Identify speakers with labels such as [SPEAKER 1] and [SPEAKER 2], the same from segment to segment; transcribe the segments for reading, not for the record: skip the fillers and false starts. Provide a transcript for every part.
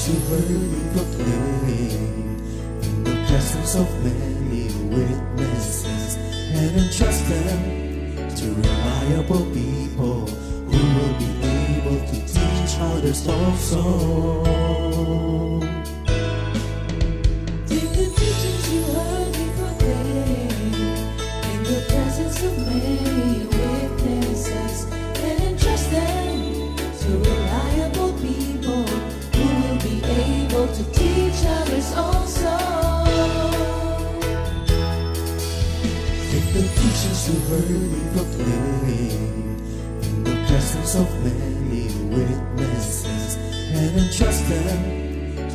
[SPEAKER 1] you heard me proclaim in the presence of many witnesses, and entrust them to reliable people who will be able to teach others also.
[SPEAKER 2] Take the teachings you heard me proclaim in the presence of many witnesses, and entrust them to reliable people who will be able to teach others also.
[SPEAKER 1] Take the teachings you heard me proclaim in the presence of many witnesses, and entrust them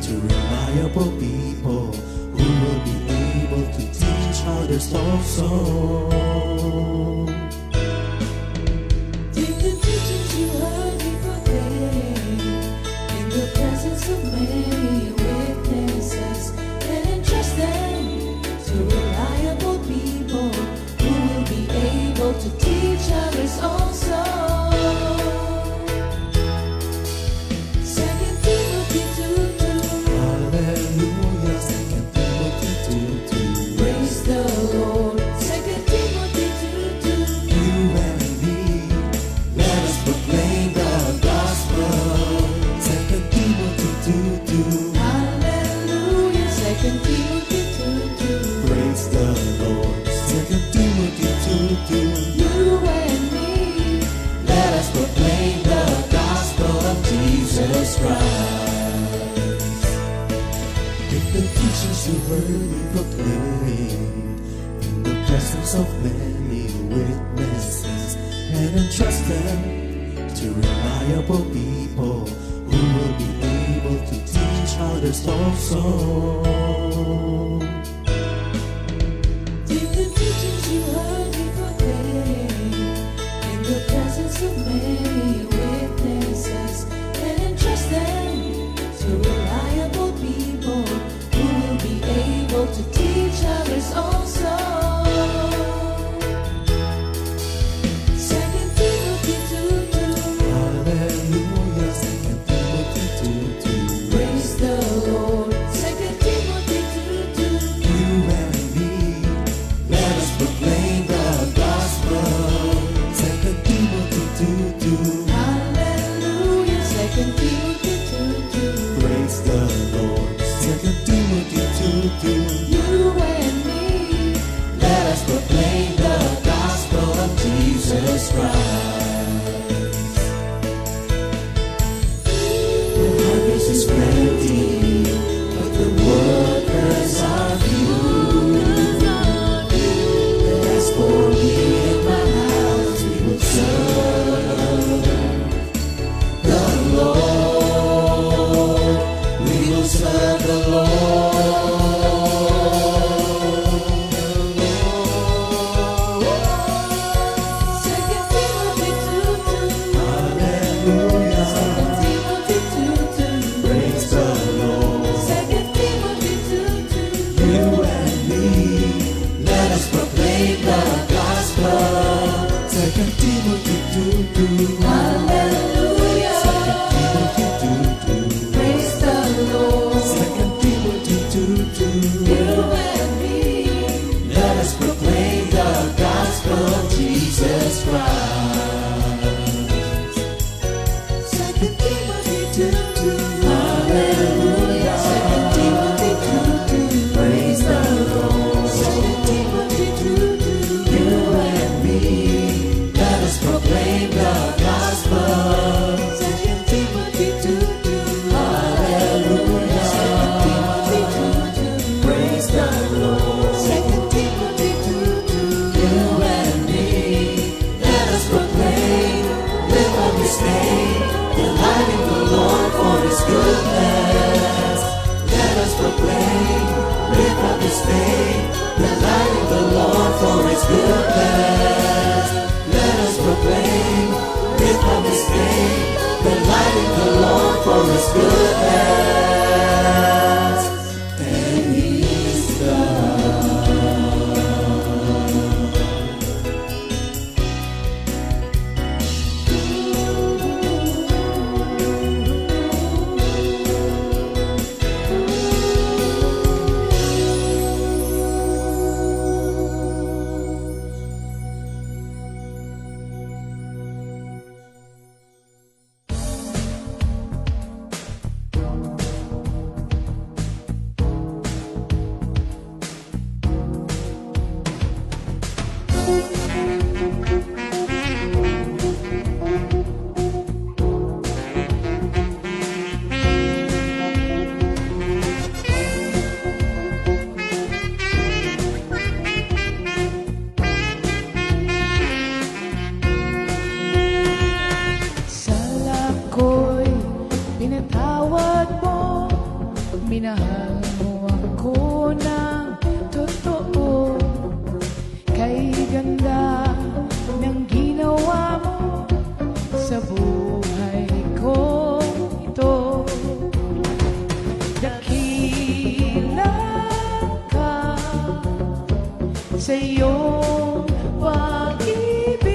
[SPEAKER 1] to reliable people who will be able to teach others also.
[SPEAKER 2] Take the teachings you heard me proclaim in the presence of many witnesses, and entrust them to reliable people who will be able to teach others also. 2 Timothy 2:2.
[SPEAKER 1] Hallelujah, 2 Timothy 2:2.
[SPEAKER 2] Praise the Lord. 2 Timothy 2:2.
[SPEAKER 1] You and me, let us proclaim the gospel. 2 Timothy 2:2.
[SPEAKER 2] Hallelujah. 2 Timothy 2:2.
[SPEAKER 1] Praise the Lord. 2 Timothy 2:2.
[SPEAKER 2] You and me,
[SPEAKER 1] Let us proclaim the gospel of Jesus Christ. Take the teachings you heard me proclaim in the presence of many witnesses, and entrust them to reliable people who will be able to teach others also.
[SPEAKER 2] take the teachings you heard me proclaim in the presence of many witnesses, and entrust them to reliable people who will be able to teach others also. 2 Timothy 2:2.
[SPEAKER 1] Hallelujah, 2 Timothy 2:2.
[SPEAKER 2] Praise the Lord. 2 Timothy 2:2.
[SPEAKER 1] You and me, let us proclaim the gospel. 2 Timothy 2:2.
[SPEAKER 2] Hallelujah. 2 Timothy 2:2.
[SPEAKER 1] Praise the Lord. 2 Timothy 2:2.
[SPEAKER 2] You and me,
[SPEAKER 1] Let us proclaim the gospel of Jesus Christ. The harvest is plenty, but the workers are few. As for me and my house, we will serve the Lord. We will serve the Lord.
[SPEAKER 2] 2 Timothy 2:2.
[SPEAKER 1] Hallelujah.
[SPEAKER 2] 2 Timothy 2:2.
[SPEAKER 1] Praise the Lord.
[SPEAKER 2] 2 Timothy 2:2.
[SPEAKER 1] You and me, let us proclaim the gospel. 2 Timothy 2:2.
[SPEAKER 2] Hallelujah.
[SPEAKER 1] 2 Timothy 2:2.
[SPEAKER 2] Praise the Lord.
[SPEAKER 1] 2 Timothy 2:2.
[SPEAKER 2] You and me,
[SPEAKER 1] Let us proclaim the gospel of Jesus Christ.
[SPEAKER 2] 2 Timothy 2:2.
[SPEAKER 1] Hallelujah.
[SPEAKER 2] 2 Timothy 2:2.
[SPEAKER 1] Praise the Lord.
[SPEAKER 2] 2 Timothy 2:2.
[SPEAKER 1] You and me, let us proclaim the gospel.
[SPEAKER 2] 2 Timothy 2:2.
[SPEAKER 1] Hallelujah.
[SPEAKER 2] 2 Timothy 2:2.
[SPEAKER 1] Praise the Lord.
[SPEAKER 2] 2 Timothy 2:2.
[SPEAKER 1] You and me, let us proclaim, live on His name, delight in the Lord for His goodness. Let us proclaim, live on His name, delight in the Lord for His goodness. Let us proclaim, live on His name, delight in the Lord for His goodness. And He's God.
[SPEAKER 2] minahal mo ako ng totoo. Kay ganda ng ginawa mo sa buhay ko ito. Dakila ka sa iyong pag-ibig,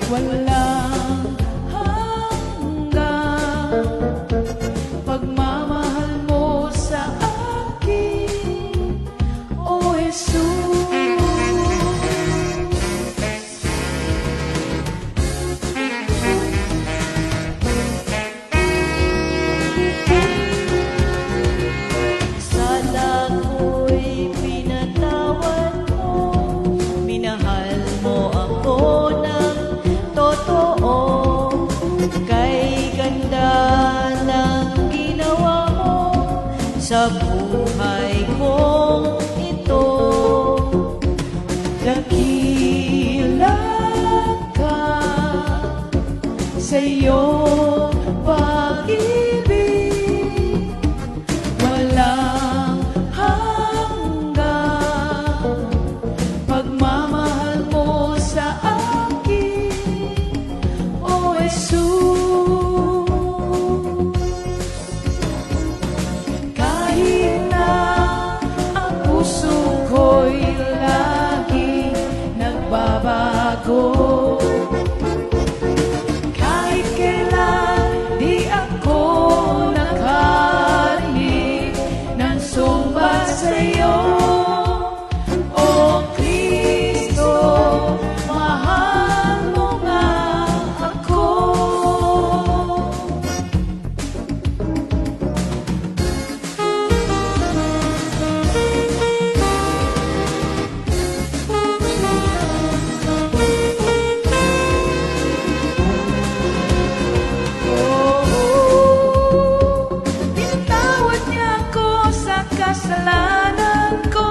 [SPEAKER 2] walang hanggan. Pagmamahal mo sa akin, O Jesus.
[SPEAKER 3] Sana ko'y pinatawad mo, minahal mo ako ng totoo. Kay ganda ng ginawa mo sa buhay kong ito.
[SPEAKER 2] Dakila ka sa iyong pag-ibig, walang hanggan. Pagmamahal mo sa akin, O Jesus. Kahit na ang puso ko'y lagi nagbabago, kahit kailan di ako nakarinig ng sumba sa'yo, O Kristo, mahal mo nga ako. Pinatawad niya ako sa kasalanan ko.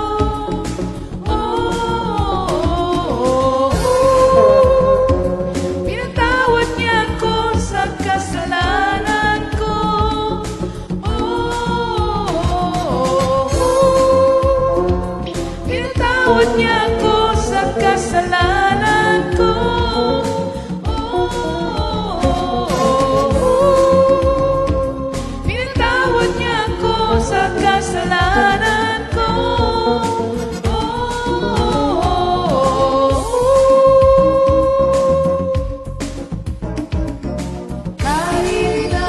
[SPEAKER 2] Pinatawad niya ako sa kasalanan ko. Pinatawad niya ako sa kasalanan ko. Pinatawad niya ako sa kasalanan ko. Kahit na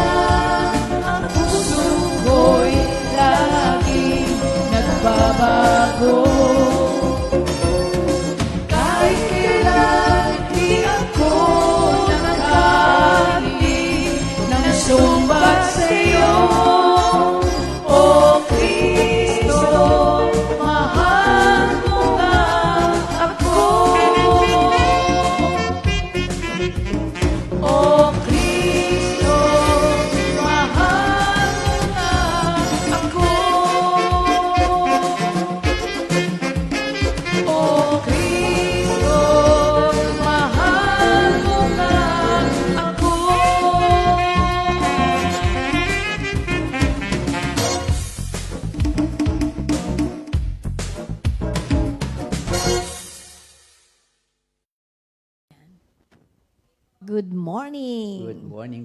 [SPEAKER 2] ang puso ko'y laging nagbabago, kahit kailan di ako nakarinig ng sumbat sa'yo, O Kristo, mahal mo nga ako. O Kristo, mahal mo nga ako. O Kristo, mahal mo nga ako.
[SPEAKER 4] Good morning.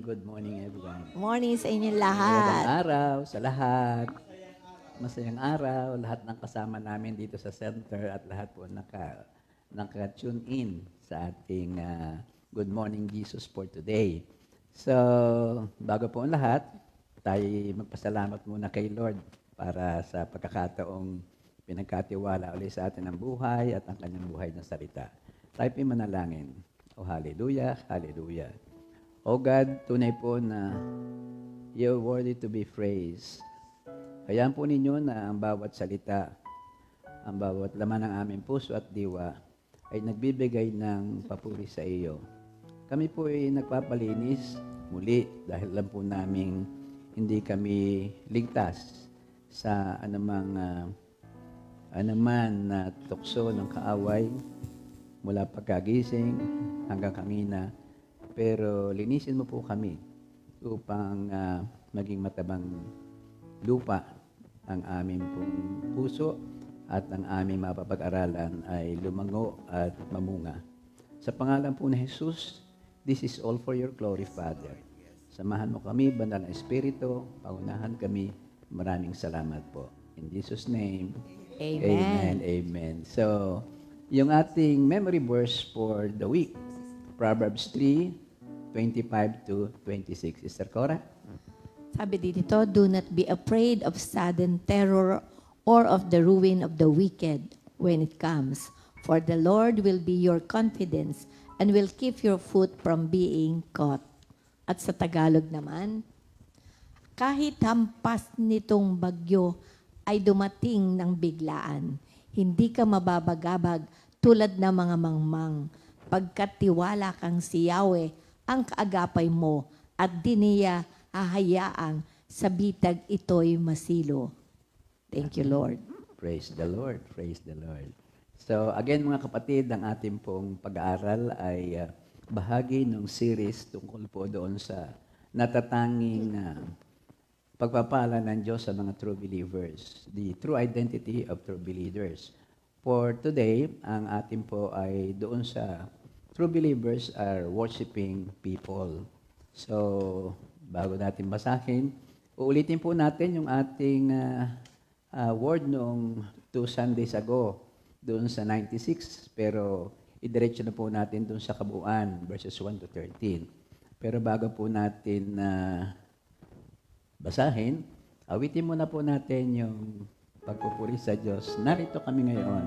[SPEAKER 5] Good morning everyone.
[SPEAKER 4] Morning sa inyong
[SPEAKER 5] Magandang
[SPEAKER 4] lahat.
[SPEAKER 5] araw sa lahat. Masayang araw, lahat ng kasama namin dito sa center at lahat po naka-tune in sa ating Good Morning Jesus for today. So, bago po ang lahat, tayo magpasalamat muna kay Lord para sa pagkakataong pinagkatiwala ulit sa atin ang buhay at ang kanyang buhay na salita. Tayo po manalangin. Oh, hallelujah, hallelujah. Oh God, tunay po na you're worthy to be praised. Hayaan po ninyo na ang bawat salita, ang bawat laman ng aming puso at diwa ay nagbibigay ng papuri sa iyo. Kami po ay nagpapalinis muli dahil alam po naming hindi kami ligtas sa anuman na tukso ng kaaway mula pagkagising hanggang kanina. Pero linisin mo po kami upang maging matabang lupa, ang aming pong puso at ang aming mapapag-aralan ay lumango at mamunga. Sa pangalan po ni Jesus, this is all for your glory, Father. Samahan mo kami, Banal na Espiritu, paunahan kami. Maraming salamat po. In Jesus' name,
[SPEAKER 4] Amen.
[SPEAKER 5] Amen. So, yung ating memory verse for the week, Proverbs 3:25 to 26. Sister Cora?
[SPEAKER 4] Sabi dito, do not be afraid of sudden terror or of the ruin of the wicked when it comes. For the Lord will be your confidence and will keep your foot from being caught. At sa Tagalog naman, kahit hampas nitong bagyo ay dumating ng biglaan, hindi ka mababagabag tulad ng mga mangmang, pagkat tiwala kang si Yahweh ang kaagapay mo at di niya hahayaang sa bitag ito'y masilo. Thank you, Lord.
[SPEAKER 5] Praise the Lord. Praise the Lord. So again mga kapatid, ang ating pong pag-aaral ay bahagi ng series tungkol po doon sa natatanging pagpapala ng Diyos sa mga true believers, the true identity of true believers. For today, ang ating po ay doon sa true believers are worshiping people. So, bago natin basahin, uulitin po natin yung ating word noong 2 Sundays ago, doon sa 96, pero idiretso na po natin doon sa kabuuan, verses 1 to 13. Pero bago po natin basahin, awitin muna po natin yung pagpupuri sa Diyos. Narito kami ngayon.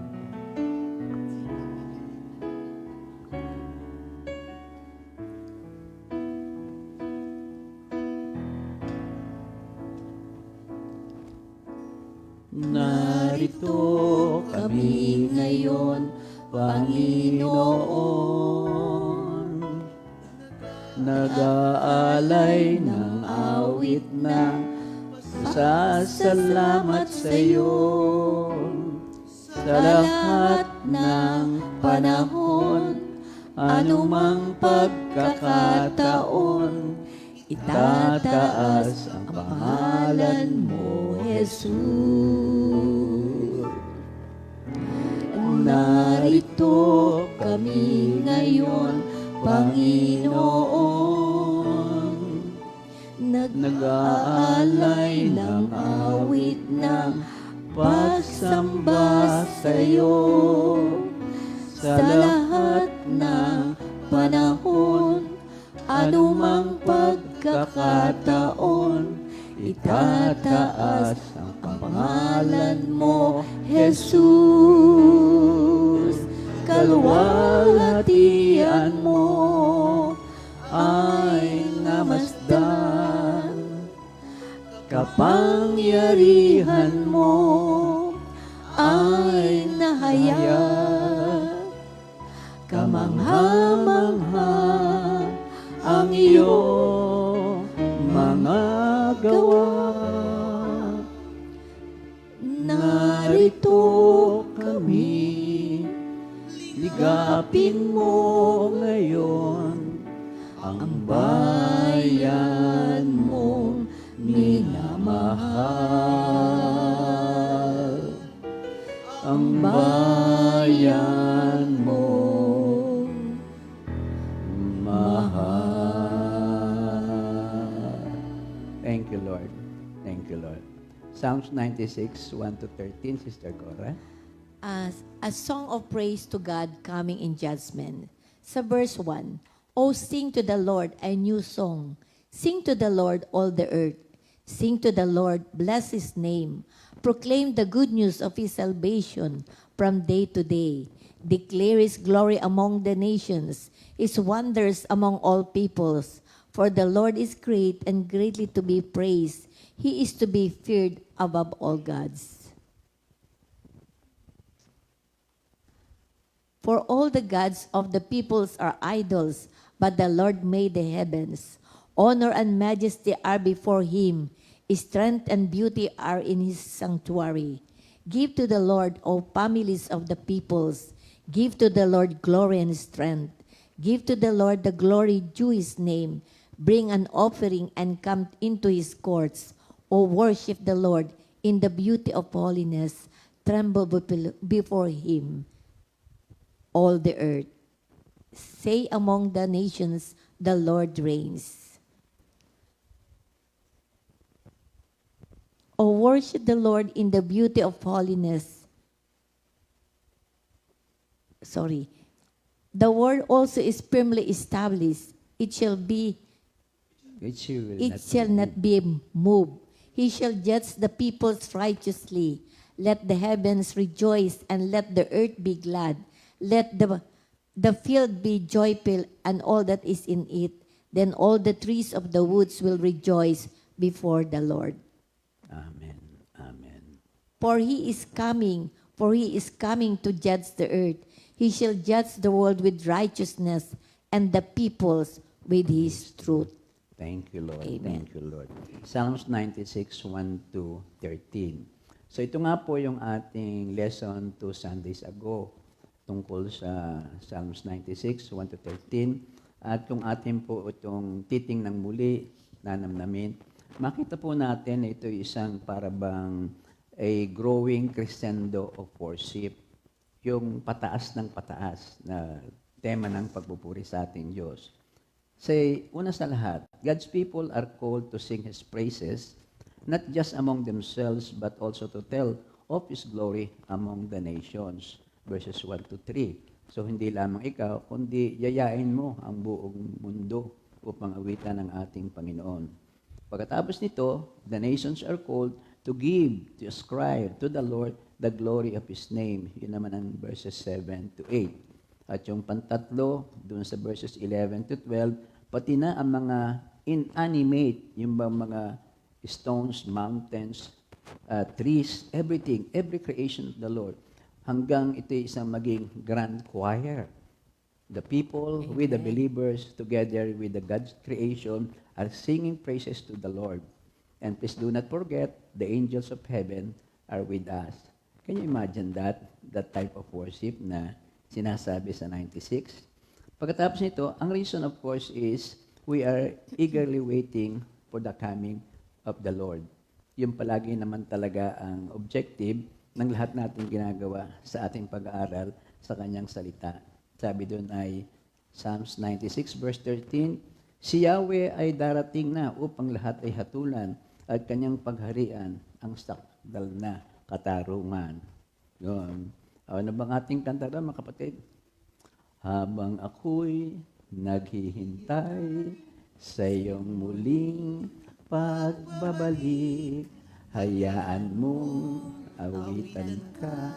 [SPEAKER 5] Narito kami ngayon, Panginoon, nag-aalay ng awit ng pasasalamat sa iyo. Sa lahat ng panahon, anumang pagkakataon, itataas ang pangalan mo, Jesus. Narito kami ngayon, Panginoon, nag-aalay ng awit ng pagsamba sa iyo. Sa lahat ng panahon, anumang pagkakataon, itataas ang pangalan mo, Jesus. Kaluwalhatian mo ay namasdan, kapangyarihan mo ay nahayag, kamangha-mangha ang iyong mga gawa. Narito kami, ligapin mo ngayon ang bayan mong minamahal. Ang bayan mong mahal. Thank you, Lord. Thank you, Lord. Psalms 96, 1 to 13, Sister Cora.
[SPEAKER 4] As a song of praise to God coming in judgment. Sa verse 1, O sing to the Lord a new song. Sing to the Lord all the earth. Sing to the Lord, bless His name. Proclaim the good news of His salvation from day to day. Declare His glory among the nations, His wonders among all peoples. For the Lord is great and greatly to be praised. He is to be feared above all gods. For all the gods of the peoples are idols, but the Lord made the heavens. Honor and majesty are before Him. Strength and beauty are in His sanctuary. Give to the Lord, O families of the peoples. Give to the Lord glory and strength. Give to the Lord the glory due His name. Bring an offering and come into His courts. O worship the Lord in the beauty of holiness. Tremble before him, all the earth. Say among the nations, the Lord reigns. O worship the Lord in the beauty of holiness. Sorry. The word also is firmly established. It shall not be moved. He shall judge the peoples righteously. Let the heavens rejoice and let the earth be glad. Let the field be joyful and all that is in it. Then all the trees of the woods will rejoice before the Lord.
[SPEAKER 5] Amen. Amen.
[SPEAKER 4] For he is coming to judge the earth. He shall judge the world with righteousness and the peoples with his truth.
[SPEAKER 5] Thank you, Lord.
[SPEAKER 4] Amen.
[SPEAKER 5] Thank you, Lord. Psalms 96, 1 to 13. So ito nga po yung ating lesson 2 Sundays ago tungkol sa Psalms 96, 1 to 13. At kung atin po itong titingnang muli, nanamnamin, makita po natin na ito isang parabang a growing crescendo of worship. Yung pataas ng pataas na tema ng pagpupuri sa ating Diyos. Say, una sa lahat, God's people are called to sing His praises, not just among themselves, but also to tell of His glory among the nations. Verses 1 to 3. So, hindi lamang ikaw, kundi yayain mo ang buong mundo upang awitan ang ating Panginoon. Pagkatapos nito, the nations are called to give, to ascribe to the Lord the glory of His name. Yun naman ang verses 7 to 8. At yung pantatlo, dun sa verses 11 to 12, pati na ang mga inanimate, yung mga stones, mountains, trees, everything, every creation of the Lord, hanggang ito isang maging grand choir. The people with the believers together with the God's creation are singing praises to the Lord. And please do not forget, the angels of heaven are with us. Can you imagine that type of worship na sinasabi sa 96? Pagkatapos nito, ang reason of course is we are eagerly waiting for the coming of the Lord. Yung palagi naman talaga ang objective ng lahat natin ginagawa sa ating pag-aaral sa kanyang salita. Sabi doon ay Psalms 96 verse 13, si Yahweh ay darating na upang lahat ay hatulan at kanyang pagharian ang sakdal na katarungan. Yun. Ano bang ating kanta doon, mga kapatid? Habang ako'y naghihintay sa iyong muling pagbabalik, hayaan mong awitan ka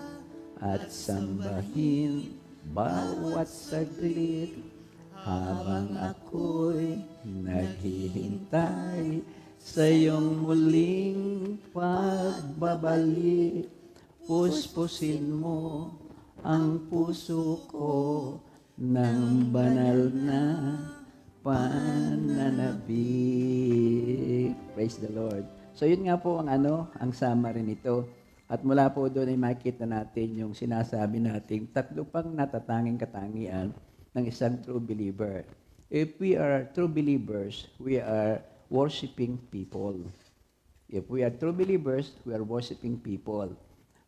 [SPEAKER 5] at sambahin bawat saglit. Habang ako'y naghihintay sa iyong muling pagbabalik, puspusin mo ang puso ko ng banal na pananabik. Praise the Lord. So yun nga po ang summary nito. At mula po doon ay makita natin yung sinasabi nating tatlo pang natatanging katangian ng isang true believer. If we are true believers, we are worshiping people. If we are true believers, we are worshiping people.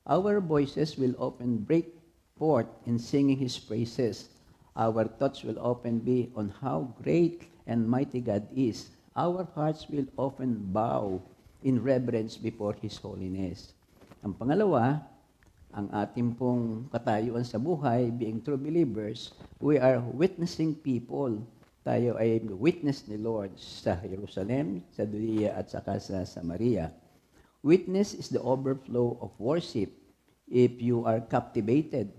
[SPEAKER 5] Our voices will often break forth in singing His praises. Our thoughts will often be on how great and mighty God is. Our hearts will often bow in reverence before His holiness. Ang pangalawa, ang ating pong katayuan sa buhay, being true believers, we are witnessing people. Tayo ay witness ni Lord sa Jerusalem, sa Judea at saka sa Samaria. Witness is the overflow of worship. If you are captivated.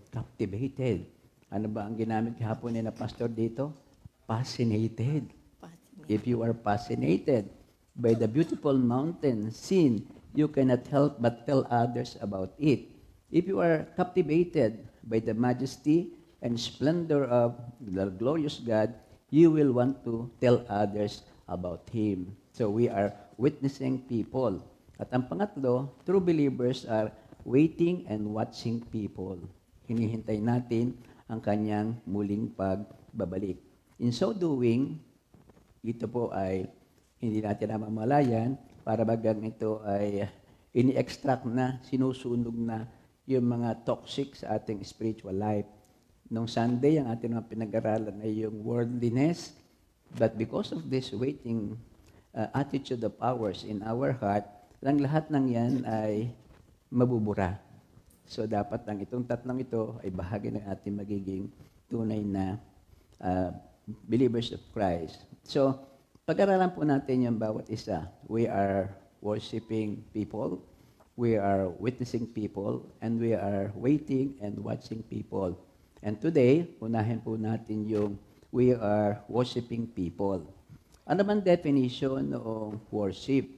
[SPEAKER 5] Ano ba ang ginamit kahapon ni na pastor dito? Fascinated. If you are fascinated by the beautiful mountain scene, you cannot help but tell others about it. If you are captivated by the majesty and splendor of the glorious God, you will want to tell others about Him. So we are witnessing people. At ang pangatlo, true believers are waiting and watching people. Hinihintay natin ang kanyang muling pagbabalik. In so doing, ito po ay hindi natin namamalayan, para bagang ito ay ini-extract na, sinusunog na yung mga toxic sa ating spiritual life. Nung Sunday, ang ating mga pinag-aralan ay yung worldliness. But because of this waiting attitude of ours in our heart, lang lahat ng yan ay mabubura. So dapat lang itong tatlong ito ay bahagi ng ating magiging tunay na believers of Christ. So, pag-aralan po natin yung bawat isa. We are worshiping people, we are witnessing people, and we are waiting and watching people. And today, unahin po natin yung we are worshiping people. Ano man definition ng worship?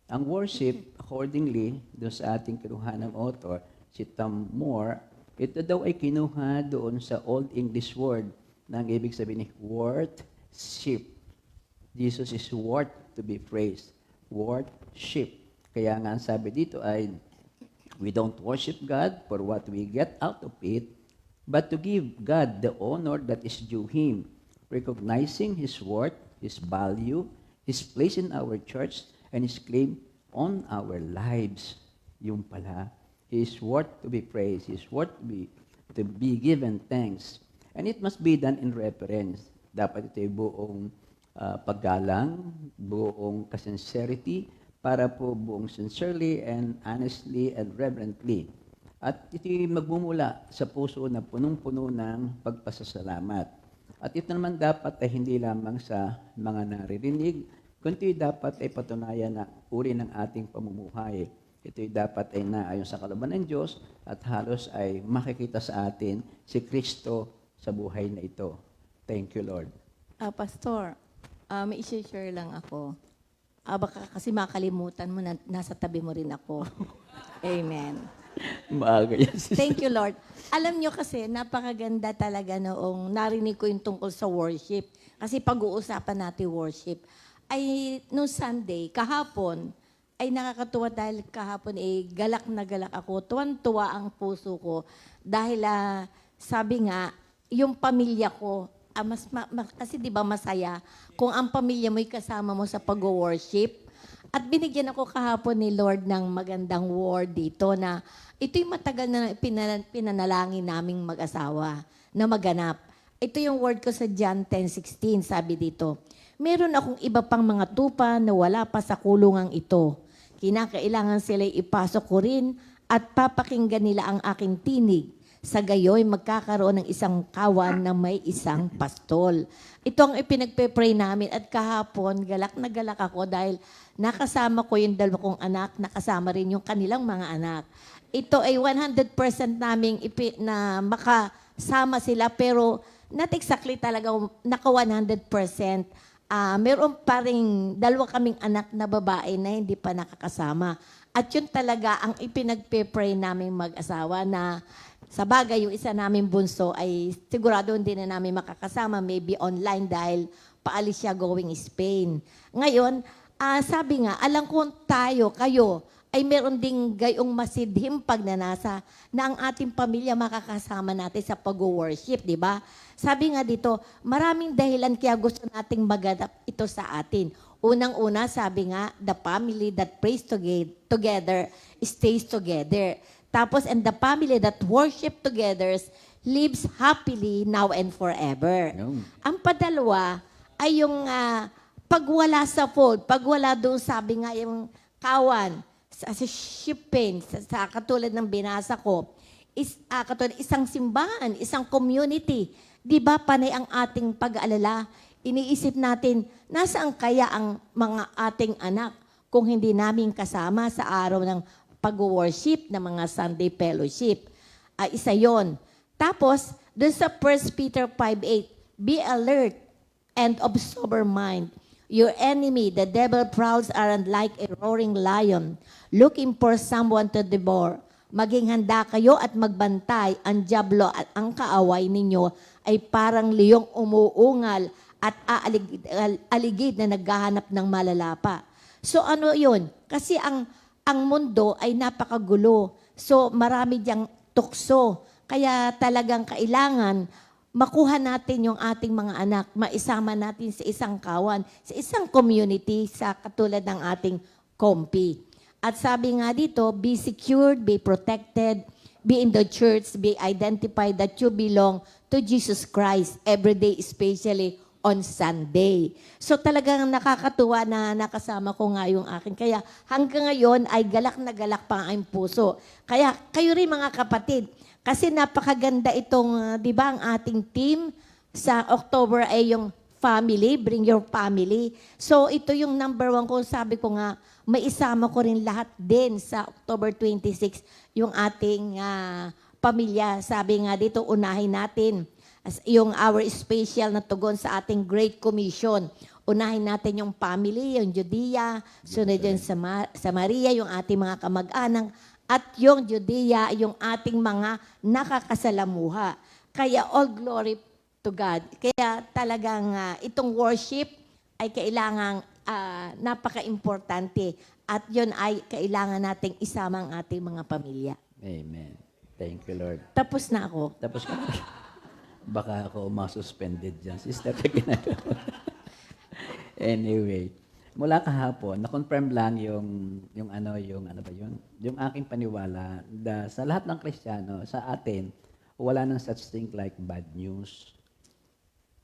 [SPEAKER 5] Ang worship, accordingly, doon sa ating kinuha ng author, si Tom Moore, ito daw ay kinuha doon sa Old English word na ang ibig sabihin ni worth-ship. Jesus is worth to be praised. Worth-ship. Kaya nga ang sabi dito ay, we don't worship God for what we get out of it, but to give God the honor that is due Him, recognizing His worth, His value, His place in our church, and His claim on our lives. Yung pala, He is worth to be praised. He is worth to be given thanks. And it must be done in reverence. Dapat ito ay buong paggalang, buong sincerity, para po buong sincerely and honestly and reverently. At ito'y magmumula sa puso na punong-puno ng pagpasasalamat. At ito naman dapat ay hindi lamang sa mga naririnig, kundi dapat ay patunayan na uri ng ating pamumuhay. Ito'y dapat ay naayon sa kalooban ng Diyos at halos ay makikita sa atin si Kristo sa buhay na ito. Thank you, Lord.
[SPEAKER 4] Pastor, may i-share lang ako. Baka kasi makalimutan mo na nasa tabi mo rin ako. Amen.
[SPEAKER 5] Maaga yan.
[SPEAKER 4] Thank you, Lord. Alam nyo kasi, napakaganda talaga noong narinig ko yung tungkol sa worship. Kasi pag-uusapan natin worship. Ay, noong Sunday, kahapon, ay nakakatuwa dahil kahapon galak na galak ako. Tuwan-tuwa ang puso ko. Dahil sabi nga, yung pamilya ko, kasi di ba masaya kung ang pamilya mo'y kasama mo sa pag-worship. At binigyan ako kahapon ni Lord ng magandang word dito na ito'y matagal na pinanalangin naming mag-asawa na maganap. Ito yung word ko sa John 10:16, sabi dito, meron akong iba pang mga tupa na wala pa sa kulungang ito. Kinakailangan sila'y ipasok ko rin at papakinggan nila ang aking tinig. Sa gayoy, magkakaroon ng isang kawan na may isang pastol. Ito ang ipinagpe-pray namin at kahapon, galak na galak ako dahil nakasama ko yung 2 kong anak, nakasama rin yung kanilang mga anak. Ito ay 100% naming na makasama sila pero not exactly talaga naka 100%. Meron pa rin 2 kaming anak na babae na hindi pa nakakasama. At yun talaga ang ipinagpe-pray naming mag-asawa na sa bagay, yung isa namin bunso ay sigurado hindi na namin makakasama, maybe online dahil paalis siya going Spain. Ngayon, sabi nga, alam ko kayo, ay meron ding gayong masidhim pagnanasa na ang ating pamilya makakasama natin sa pag-worship, di ba? Sabi nga dito, maraming dahilan kaya gusto nating maganap ito sa atin. Unang-una, sabi nga, the family that prays together stays together. Tapos, and the family that worship together lives happily now and forever.
[SPEAKER 5] No.
[SPEAKER 4] Ang padalwa ay yung pagwala sa fold, pagwala doon, sabi nga yung kawan, sa shipping, sa katulad ng binasa ko, katulad isang simbahan, isang community. Di ba panay ang ating pag-aalala? Iniisip natin, nasaan kaya ang mga ating anak kung hindi namin kasama sa araw ng pag-worship ng mga Sunday fellowship. Isa yon. Tapos, dun sa 1 Peter 5:8, be alert and of sober mind. Your enemy, the devil, prowls around like a roaring lion, looking for someone to devour. Maging handa kayo at magbantay. Ang dyablo at ang kaaway ninyo ay parang liyong umuungal at aligid na naghahanap ng malalapa. So ano yun? Kasi ang mundo ay napakagulo. So marami diyang tukso. Kaya talagang kailangan makuha natin yung ating mga anak, maisama natin sa isang kawan, sa isang community, sa katulad ng ating comfy. At sabi nga dito, be secured, be protected, be in the church, be identified that you belong to Jesus Christ every day, especially on Sunday. So talagang nakakatuwa na nakasama ko nga yung akin. Kaya hanggang ngayon ay galak na galak pa ang aking puso. Kaya kayo rin mga kapatid, kasi napakaganda itong, di ba, ang ating team sa October ay yung family, bring your family. So ito yung number 1 ko, sabi ko nga, may isama ko rin lahat din sa October 26, yung ating pamilya. Sabi nga dito, unahin natin yung our special na tugon sa ating Great Commission. Unahin natin yung family, yung Judea, sunod yung Samaria, yung ating mga kamag-anak, at yung Judea, yung ating mga nakakasalamuha. Kaya all glory to God. Kaya talagang itong worship ay kailangang napaka-importante at yun ay kailangan nating isama ang ating mga pamilya.
[SPEAKER 5] Amen. Thank you, Lord.
[SPEAKER 4] Tapos na ako.
[SPEAKER 5] Tapos ka. Baka ako masuspended dyan. Sister, anyway, mula kahapon, na-confirm lang yung ano ba yun? Yung aking paniwala sa lahat ng Kristiyano, sa atin, wala nang such thing like bad news.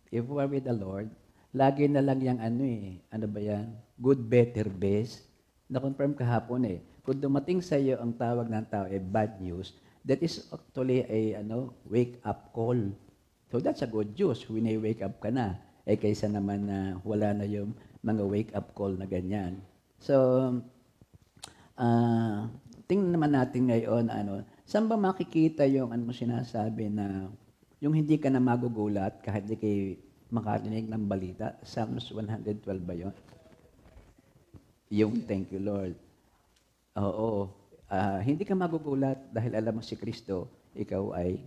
[SPEAKER 5] If we are with the Lord, lagi na lang yung ano ba yan? Good, better, best. Na-confirm kahapon Kung dumating sa iyo ang tawag ng tao bad news, that is actually a wake-up call. So that's a good news. When you wake up ka na, kaysa naman na wala na yung mga wake-up call na ganyan. So, tingnan naman natin ngayon, saan ba makikita yung sinasabi na yung hindi ka na magugulat kahit di kayo makarinig ng balita? Psalms 112 ba yun? Yung thank you, Lord. Oo. Hindi ka magugulat dahil alam mo si Kristo, ikaw ay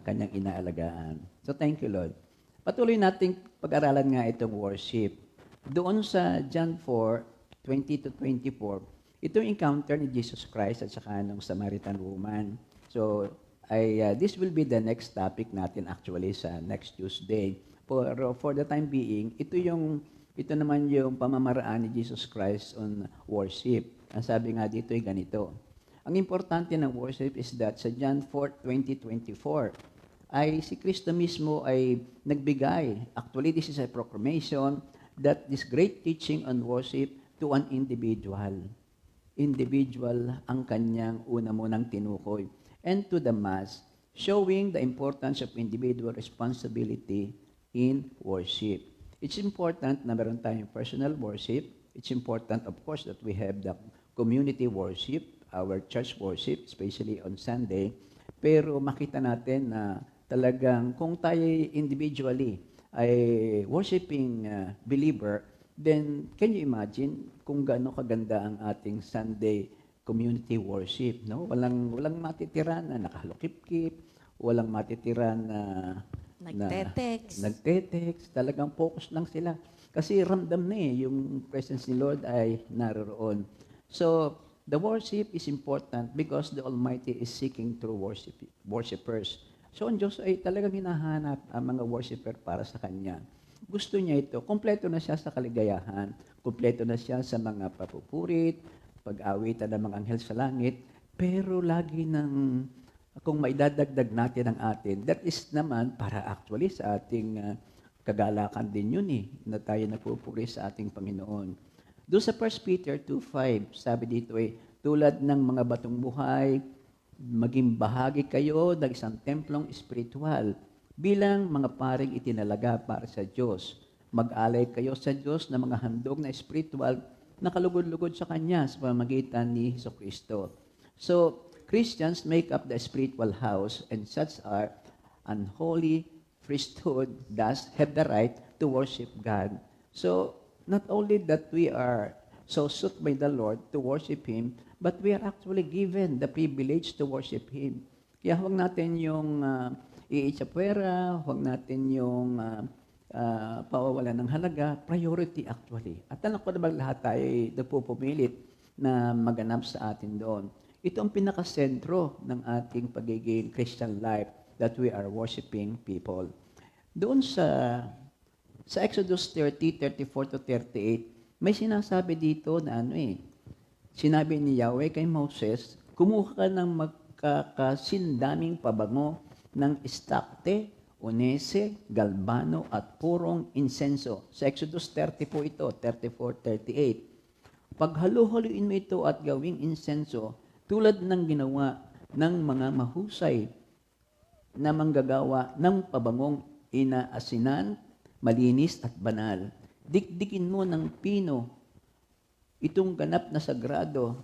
[SPEAKER 5] kanyang inaalagaan. So thank you, Lord. Patuloy nating pag-aralan nga itong worship. Doon sa John 4:20-24, ito yung encounter ni Jesus Christ at saka ng Samaritan woman. So this will be the next topic natin actually sa next Tuesday. For the time being, ito naman yung pamamaraan ni Jesus Christ on worship. Ang sabi nga dito ay ganito. Ang importante ng worship is that sa John 4:20-24 ay si Kristo mismo ay nagbigay. Actually, this is a proclamation that this great teaching on worship to an individual. Individual ang kanyang una-munang tinukoy. And to the mass, showing the importance of individual responsibility in worship. It's important na meron tayong personal worship. It's important, of course, that we have the community worship, our church worship, especially on Sunday. Pero makita natin na talagang kung tayo individually ay worshiping believer, then can you imagine kung gaano kaganda ang ating Sunday community worship, no? Walang matitira na nakahalukip-kip, walang matitira na nagte-text, talagang focus lang sila. Kasi ramdam na yung presence ni Lord ay naroon. So, the worship is important because the Almighty is seeking through worshipers. So, ang Diyos ay talagang hinahanap ang mga worshiper para sa Kanya. Gusto niya ito. Kompleto na siya sa kaligayahan. Kompleto na siya sa mga papupurit, pag-awitan ng mga anghel sa langit. Pero lagi kung maidadagdag natin ang atin, that is naman para actually sa ating kagalakan din yun na tayo nagpupuri sa ating Panginoon. Doon sa 1 Peter 2:5, sabi dito tulad ng mga batong buhay, maging bahagi kayo ng isang templong espiritual bilang mga paring itinalaga para sa Diyos. Mag-alay kayo sa Diyos ng mga handog na espiritual na kalugod-lugod sa Kanya sa pamamagitan ni Jesucristo. So, Christians make up the spiritual house and such are unholy priesthood, thus have the right to worship God. So, not only that we are so sought by the Lord to worship Him, but we are actually given the privilege to worship Him. Kaya huwag natin yung iitsapwera, huwag natin yung pawawalan ng halaga, priority actually. At alam ko naman lahat tayo ay nagpupumilit na maganap sa atin doon. Ito ang pinakasentro ng ating pagiging Christian life, that we are worshiping people. Doon sa Exodus 30:34-38, may sinasabi dito na sinabi ni Yahweh kay Moses, kumuha ka ng magkakasindaming pabango ng istakte, onese, galbano, at purong insenso. Sa Exodus 30 po ito, 34, 38. Paghalu-haluin mo ito at gawing insenso tulad ng ginawa ng mga mahusay na manggagawa ng pabangong inaasinan, malinis at banal. Dikdikin mo ng pino itong ganap na sagrado.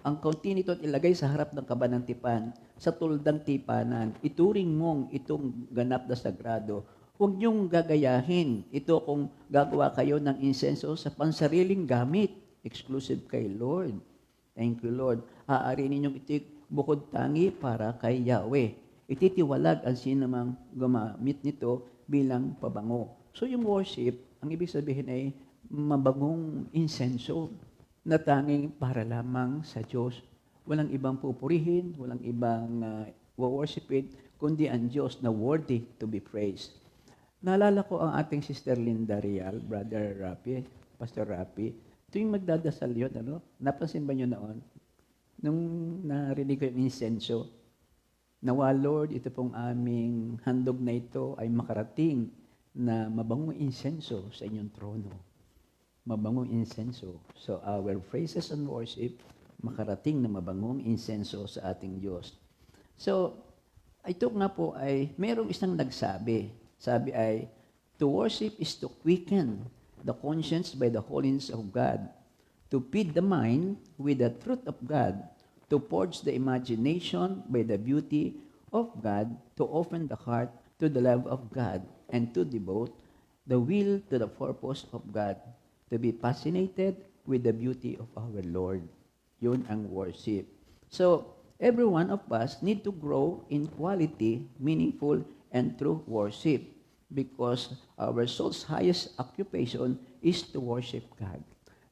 [SPEAKER 5] Ang kaunti nito at ilagay sa harap ng kaba ng tipan, sa tuldang tipanan. Ituring mong itong ganap na sagrado. Huwag niyong gagayahin. Ito kung gagawa kayo ng insenso sa pansariling gamit, exclusive kay Lord. Thank you, Lord. Aari ninyong ito bukod tangi para kay Yahweh. Ititiwalag ang sinamang gumamit nito bilang pabango. So yung worship, ang ibig sabihin ay mabangong insenso na tanging para lamang sa Diyos. Walang ibang pupurihin, walang ibang worshipin, kundi ang Diyos na worthy to be praised. Naalala ko ang ating Sister Linda Real, Brother Rapi, Pastor Rapi, tuwing magdadasal yun, napansin ba nyo noon? Nung narinig ko yung insenso, nawa Lord, ito pong aming handog na ito ay makarating na mabangong insenso sa inyong trono. Mabangong insenso. So our praises and worship, makarating na mabangong insenso sa ating Diyos. So, ito nga po ay, merong isang nagsabi. Sabi ay, to worship is to quicken the conscience by the holiness of God, to feed the mind with the truth of God, to purge the imagination by the beauty of God, to open the heart to the love of God, and to devote the will to the purpose of God, to be fascinated with the beauty of our Lord. Yun ang worship. So, every one of us need to grow in quality, meaningful, and true worship because our soul's highest occupation is to worship God.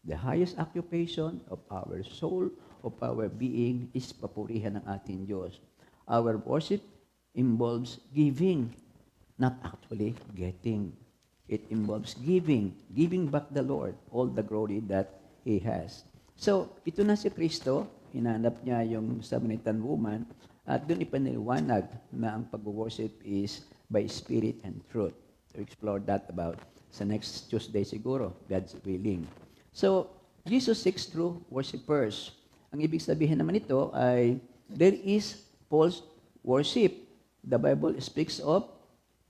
[SPEAKER 5] The highest occupation of our soul, of our being, is papurihan ng ating Diyos. Our worship involves giving, not actually getting. It involves giving back the Lord all the glory that He has. So, ito na si Kristo, hinanap niya yung Samaritan woman, at doon ipaniwanag na ang pag-worship is by spirit and truth. To explore that about sa next Tuesday siguro, God's willing. So, Jesus seeks true worshipers. Ang ibig sabihin naman ito ay, there is false worship. The Bible speaks of,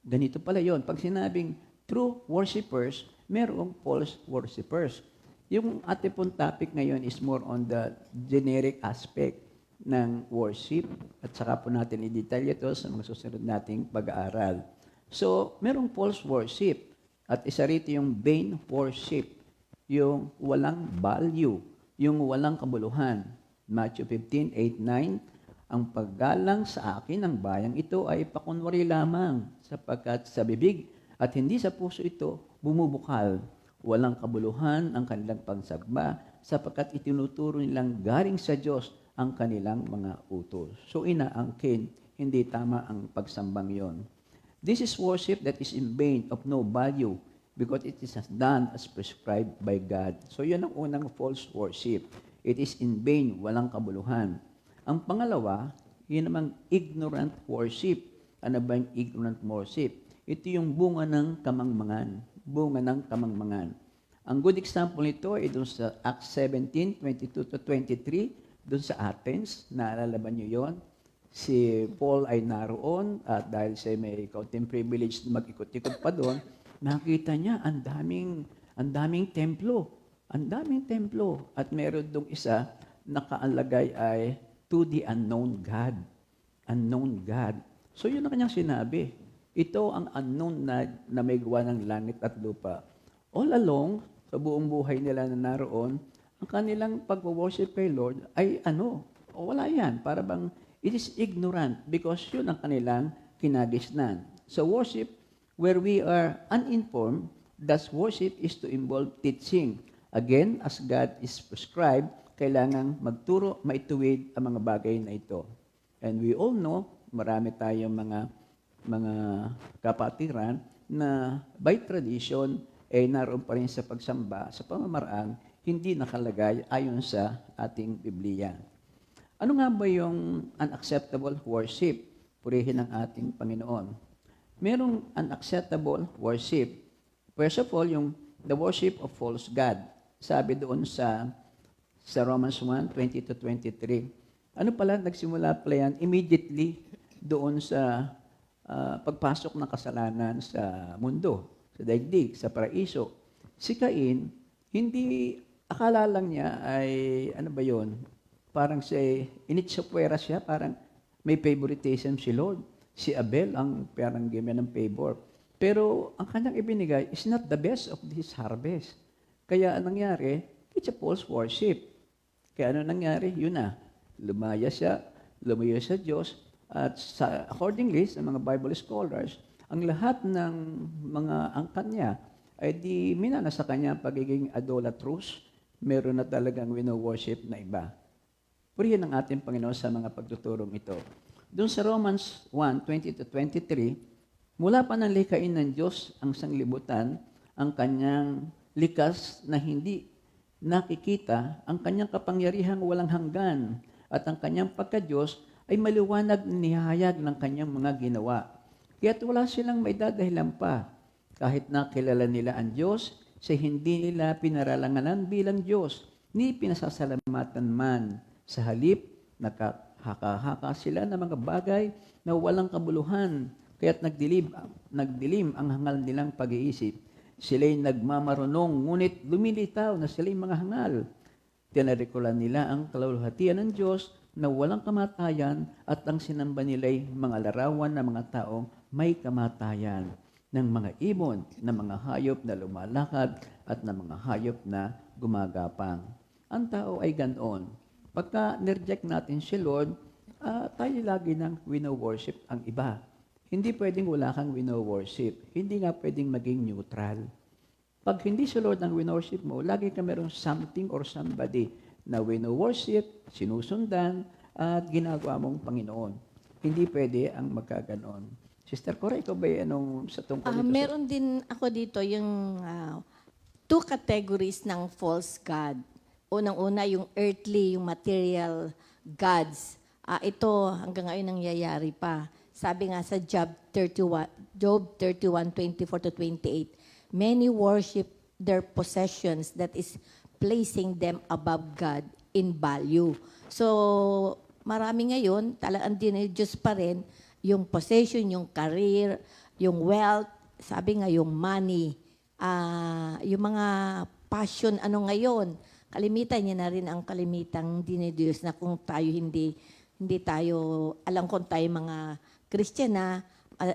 [SPEAKER 5] ganito pala yon. Pag sinabing true worshipers, merong false worshipers. Yung ating pong topic ngayon is more on the generic aspect ng worship at saka po natin i-detail ito sa mga susunod nating pag-aaral. So, merong false worship at isa rito yung vain worship, yung walang value, yung walang kabuluhan. Matthew 15:8-9, ang paggalang sa akin ng bayang ito ay pakunwari lamang sapagkat sa bibig at hindi sa puso ito bumubukal. Walang kabuluhan ang kanilang pagsagba sapagkat itinuturo nilang galing sa Diyos ang kanilang mga utos. So inaangkin, hindi tama ang pagsambang yon. This is worship that is in vain, of no value, because it is done as prescribed by God. So yun ang unang false worship. It is in vain, walang kabuluhan. Ang pangalawa, yun namang ignorant worship. Ano ba yung ignorant worship? Ito yung bunga ng kamangmangan. Bunga ng kamangmangan. Ang good example nito ay doon sa Acts 17:22-23, doon sa Athens. Naalala ba niyo yon? Si Paul ay naroon at dahil siya may kaunting privilege na mag-ikot-ikot pa doon, nakita niya ang daming templo. Ang daming templo. At meron doong isa nakaalagay ay to the unknown God. Unknown God. So yun ang kanyang sinabi. Ito ang unknown na may gawa ng langit at lupa. All along, sa buong buhay nila na naroon, ang kanilang pag-worship kay Lord ay wala yan. Para bang it is ignorant because yun ang kanilang kinagisnan. So worship, where we are uninformed, thus worship is to involve teaching. Again, as God is prescribed, kailangang magturo, maituwid ang mga bagay na ito. And we all know, marami tayong mga kapatiran na by tradition, naroon pa rin sa pagsamba, sa pamamaraan, hindi nakalagay ayon sa ating Biblia. Ano nga ba yung unacceptable worship? Purihin ang ating Panginoon. Merong unacceptable worship. First of all, yung the worship of false God. Sabi doon sa Romans 1:20 to 23. Ano pala, nagsimula pala yan immediately doon sa pagpasok ng kasalanan sa mundo, sa daigdig, sa paraiso. Si Cain, hindi akala lang niya ay, ano ba yun, parang initsapwera siya, parang may favoritism si Lord. Si Abel ang parang given ng favor. Pero ang kanyang ibinigay is not the best of his harvest. Kaya anong nangyari? It's a false worship. Kaya ano nangyari? Yun na. Lumayo sa Diyos. At accordingly, sa mga Bible scholars, ang lahat ng mga angkan niya ay di minana sa kanya pagiging idolatrous. Meron na talagang wino-worship na iba. Purihin ang ating Panginoon sa mga pagtuturong ito. Doon sa Romans 1:20 to 23, mula pa ng likain ng Diyos ang sanglibutan, ang kanyang likas na hindi nakikita, ang kanyang kapangyarihang walang hanggan, at ang kanyang pagka-Diyos ay maliwanag na nihayag ng kanyang mga ginawa. Kaya't wala silang may dadahilan pa. Kahit nakilala nila ang Diyos, sa hindi nila pinaralanganan bilang Diyos, ni pinasasalamatan man. Sa halip, nakahaka-haka sila ng mga bagay na walang kabuluhan, kaya't nagdilim ang hangal nilang pag-iisip. Sila'y nagmamarunong, ngunit lumilitaw na sila'y mga hangal. Tinarikulan nila ang kaluluhatian ng Diyos na walang kamatayan at ang sinamba nila'y mga larawan ng mga taong may kamatayan, ng mga ibon, ng mga hayop na lumalakad at ng mga hayop na gumagapang. Ang tao ay ganoon. Pagka nireject natin si Lord, tayo lagi nang wino-worship ang iba. Hindi pwedeng wala kang wino-worship. Hindi nga pwedeng maging neutral. Pag hindi si Lord ang wino-worship mo, lagi ka merong something or somebody na wino-worship, sinusundan, at ginagawa mong Panginoon. Hindi pwede ang magkaganon. Sister Cora, ikaw ba sa tungkol dito?
[SPEAKER 4] Meron din ako dito yung two categories ng false God. Unang-una, yung earthly, yung material gods. Ito hanggang ngayon nangyayari pa. Sabi nga sa Job 31:24 to 28, many worship their possessions, that is placing them above God in value. So, marami ngayon, talagang dinidiyos pa rin yung possession, yung career, yung wealth, sabi nga yung money, yung mga passion, ngayon, kalimitan niya na rin ang kalimitang dinidiyos na kung tayo hindi tayo, alam kung tayo mga Christian na,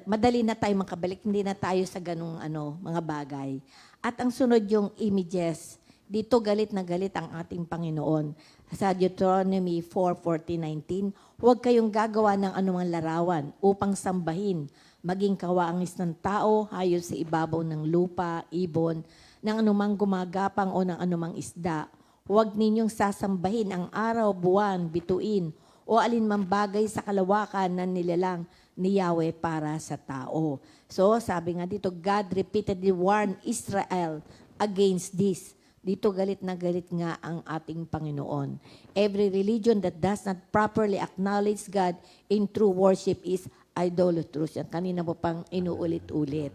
[SPEAKER 4] madali na tayo makabalik, hindi na tayo sa ganung mga bagay. At ang sunod yung images. Dito galit na galit ang ating Panginoon. Sa Deuteronomy 4:14-19, huwag kayong gagawa ng anumang larawan upang sambahin, maging kawaangis ng tao, hayop sa ibabaw ng lupa, ibon, ng anumang gumagapang o ng anumang isda. Huwag ninyong sasambahin ang araw, buwan, bituin, o alinmang bagay sa kalawakan na nilalang ni Yahweh para sa tao. So, sabi nga dito, God repeatedly warned Israel against this. Dito galit na galit nga ang ating Panginoon. Every religion that does not properly acknowledge God in true worship is idolatrous. Yan, kanina mo pang inuulit-ulit.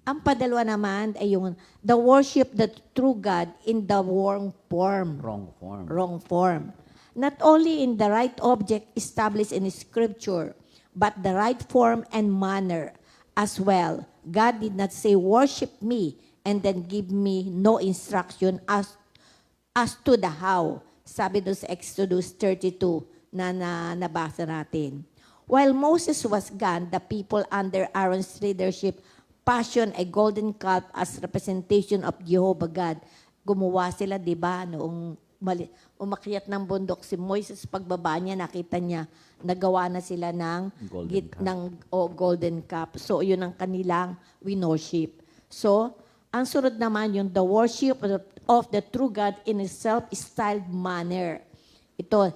[SPEAKER 4] Ang padalwa naman ay yung the worship the true God in the wrong form. Wrong form. Not only in the right object established in Scripture, but the right form and manner as well. God did not say, worship me, and then give me no instruction as to the how. Sabi doon sa Exodus 32 na nabasa natin. While Moses was gone, the people under Aaron's leadership fashioned a golden calf as representation of Jehovah God. Gumawa sila, di ba, noong umakyat ng bundok si Moises, pagbaba niya, nakita niya, nagawa na sila ng golden calf. So, yun ang kanilang winorship. So, ang sunod naman yung the worship of the true God in a self-styled manner. Ito,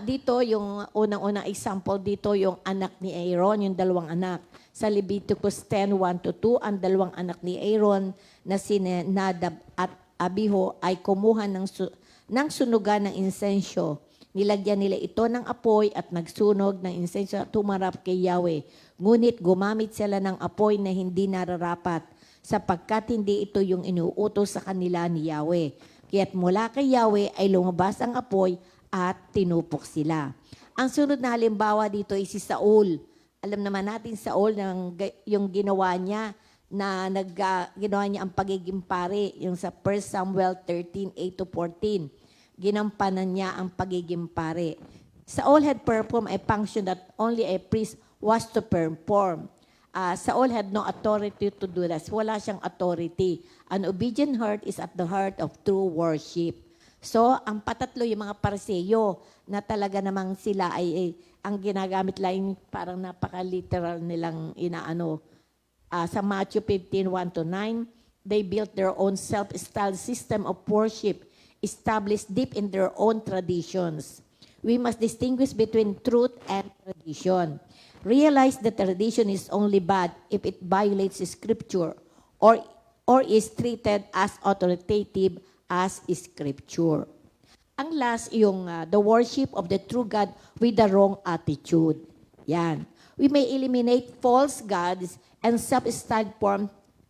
[SPEAKER 4] dito yung unang-unang example dito, yung anak ni Aaron, yung dalawang anak. Sa Leviticus 10:1-2, ang dalawang anak ni Aaron na si Nadab at Abiho ay kumuha ng sunugan ng insensyo. Nilagyan nila ito ng apoy at nagsunog ng insensyo at tumarap kay Yahweh. Ngunit gumamit sila ng apoy na hindi nararapat sapagkat hindi ito yung inuutos sa kanila ni Yahweh. Kaya't mula kay Yahweh ay lumabas ang apoy at tinupok sila. Ang sunod na halimbawa dito ay si Saul. Alam naman natin Saul yung ginawa niya na ginawa niya ang pagiging pare, yung sa 1 Samuel 13:8-14. Ginampanan niya ang pagiging pare. Saul had performed a function that only a priest was to perform. Saul had no authority to do that. Wala siyang authority. An obedient heart is at the heart of true worship. So, ang patatlo yung mga Pariseyo na talaga namang sila ay ang ginagamit lang parang napaka-literal nilang inaano. Sa Matthew 15:1-9, they built their own self-styled system of worship established deep in their own traditions. We must distinguish between truth and tradition. Realize that tradition is only bad if it violates Scripture or is treated as authoritative as Scripture. Ang last, yung the worship of the true God with the wrong attitude. Yan. We may eliminate false gods and self-styled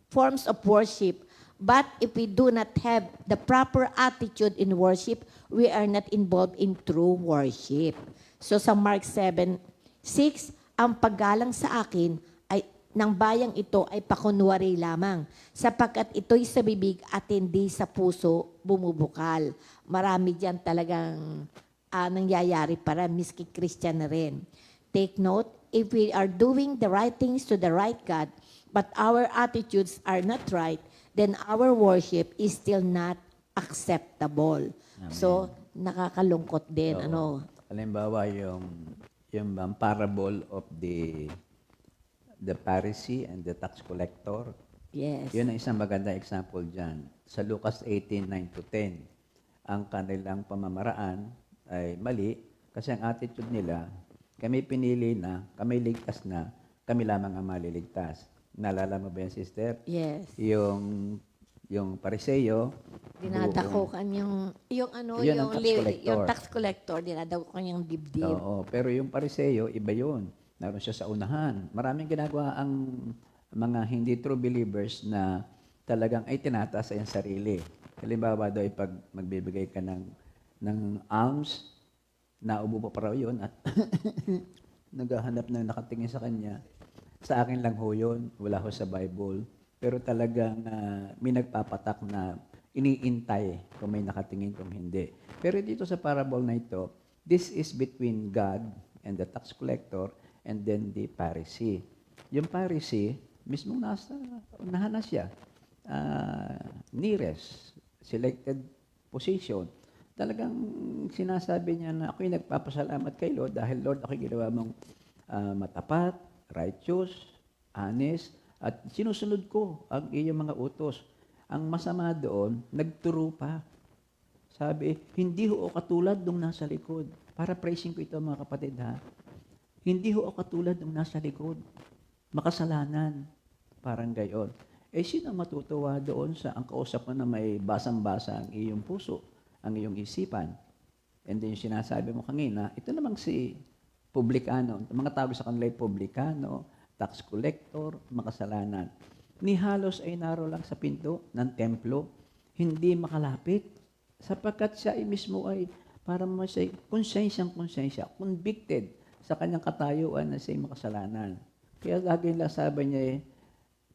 [SPEAKER 4] forms of worship, but if we do not have the proper attitude in worship, we are not involved in true worship. So sa Mark 7:6, ang paggalang sa akin ay ng bayang ito ay pakunwari lamang, sapagkat ito'y sa bibig at hindi sa puso bumubukal. Marami diyan talagang nangyayari para miski Christian na rin. Take note, if we are doing the right things to the right God, but our attitudes are not right, then our worship is still not acceptable.
[SPEAKER 5] Amen.
[SPEAKER 4] So, nakakalungkot din.
[SPEAKER 5] Oo. Halimbawa, yung parable of the Pharisee and the tax collector.
[SPEAKER 4] Yes.
[SPEAKER 5] Yun ang isang magandang example dyan. Sa Lucas 18:9-10, ang kanilang pamamaraan ay mali kasi ang attitude nila, kami pinili na, kami ligtas na, kami lamang ang maliligtas. Naalala mo ba yan, sister?
[SPEAKER 4] Yes.
[SPEAKER 5] Yung Pariseyo,
[SPEAKER 4] Dinadakukan yung
[SPEAKER 5] Yun ang tax collector.
[SPEAKER 4] yung tax collector, dinadakukan yung dibdib.
[SPEAKER 5] oo, pero yung Pariseyo, iba yun. Naroon siya sa unahan. Maraming ginagawa ang mga hindi true believers na talagang ay tinataas ang sarili. Halimbawa daw, pag magbibigay ka ng alms, naubo pa raw yun at naghahanap ng nakatingin sa kanya. Sa akin lang ho yun, wala ho sa Bible. Pero talagang may nagpapatak na iniintay kung may nakatingin kung hindi. Pero dito sa parable na ito, this is between God and the tax collector and then the Pharisee. Yung Pharisee, mismo nasa unahan na siya. Nearest, selected position. Talagang sinasabi niya na ako'y nagpapasalamat kay Lord dahil Lord, ako'y ginawa mong matapat, righteous, honest, at sinusunod ko ang iyong mga utos. Ang masama doon, nagturo pa. Sabi, hindi ho katulad nung nasa likod. Para praising ko ito mga kapatid ha. Hindi ho katulad nung nasa likod. Makasalanan. Parang gayon. Sino ang matutuwa doon sa ang kausap mo na may basang-basa ang iyong puso, ang iyong isipan? And then yung sinasabi mo kanina, ito namang si publikano. Mga tawag sa kanila ay publikano, tax collector, makasalanan. Ni halos ay naro lang sa pinto ng templo, hindi makalapit, sapagkat siya ay mismo ay para masay konsensyang, convicted sa kanyang katayuan na siya'y makasalanan. Kaya lagi lang sabi niya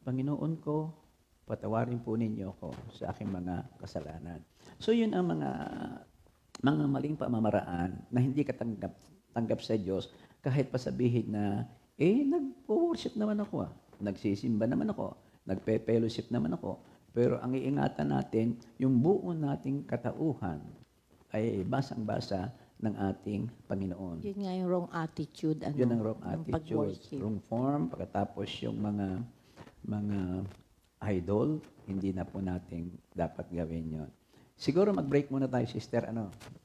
[SPEAKER 5] Panginoon ko, patawarin po ninyo ako sa aking mga kasalanan. So yun ang mga maling pamamaraan na hindi ka tanggap sa Diyos kahit pa sabihin na, nag-worship naman ako nagsisimba naman ako, nagpe-fellowship naman ako, pero ang iingatan natin, yung buo nating katauhan ay basang-basa ng ating Panginoon.
[SPEAKER 4] Yun nga yung wrong attitude.
[SPEAKER 5] Yun ang wrong
[SPEAKER 4] ng
[SPEAKER 5] attitude,
[SPEAKER 4] pag-worship.
[SPEAKER 5] wrong form, pagkatapos yung mga idol, hindi na po natin dapat gawin yon. Siguro mag-break muna tayo, sister.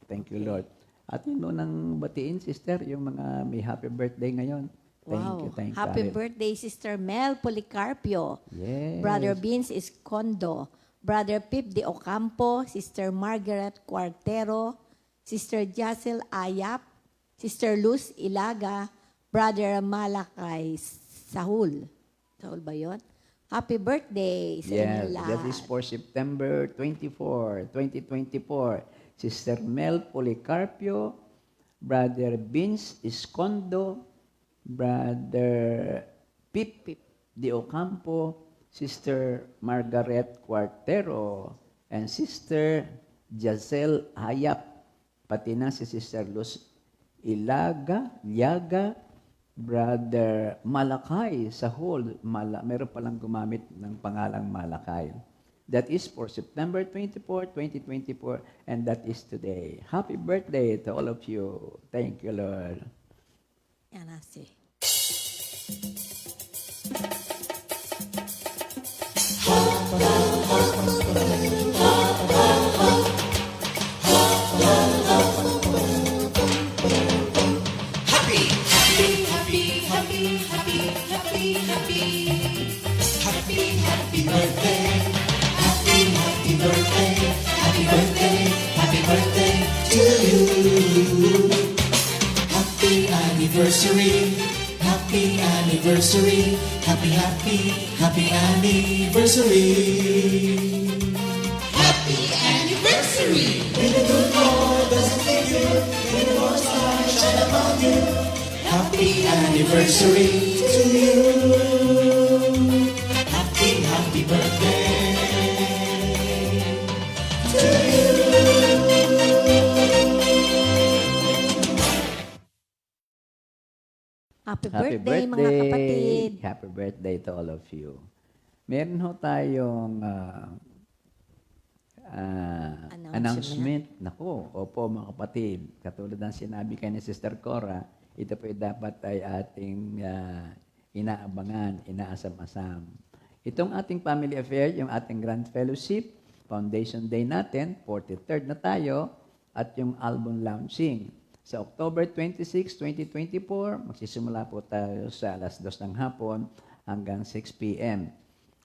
[SPEAKER 5] Thank you, Lord. At yun nang batiin, sister, yung mga may happy birthday ngayon. Thank you.
[SPEAKER 4] Happy birthday, Sister Mel Policarpio.
[SPEAKER 5] Yes.
[SPEAKER 4] Brother Vince Escondo. Brother Pip de Ocampo, Sister Margaret Cuartero, Sister Jacel Ayap, Sister Luz Ilaga, Brother Malakay Sahul. Sahul ba yun? Happy birthday sa
[SPEAKER 5] Yes,
[SPEAKER 4] inyong lahat.
[SPEAKER 5] that is for September 24, 2024. Sister Mel Policarpio, Brother Vince Escondo, Brother Pip de Ocampo, Sister Margaret Cuartero, and Sister Jacel Hayap, pati na si Sister Luz Liaga, Brother Malakay Sahol, meron palang gumamit ng pangalang Malakay. That is for September 24, 2024, and that is today. Happy birthday to all of you. Thank you, Lord.
[SPEAKER 4] Yan na si.
[SPEAKER 1] Happy anniversary, happy anniversary, happy, happy, happy anniversary. Happy anniversary! May the good Lord doesn't leave you, may the Lord's light shine upon you. Happy anniversary to you. Happy, happy birthday to you.
[SPEAKER 4] Happy birthday, mga kapatid.
[SPEAKER 5] Happy birthday to all of you. Meron ho tayong announcement. Naku, opo mga kapatid. Katulad ng sinabi kay ni Sister Cora, ito po dapat ay ating inaabangan, inaasam-asam. Itong ating family affair, yung ating Grand Fellowship, Foundation Day natin, 43rd na tayo, at yung album launching. Sa October 26, 2024, magsisimula po tayo sa alas 2 ng hapon hanggang 6 p.m.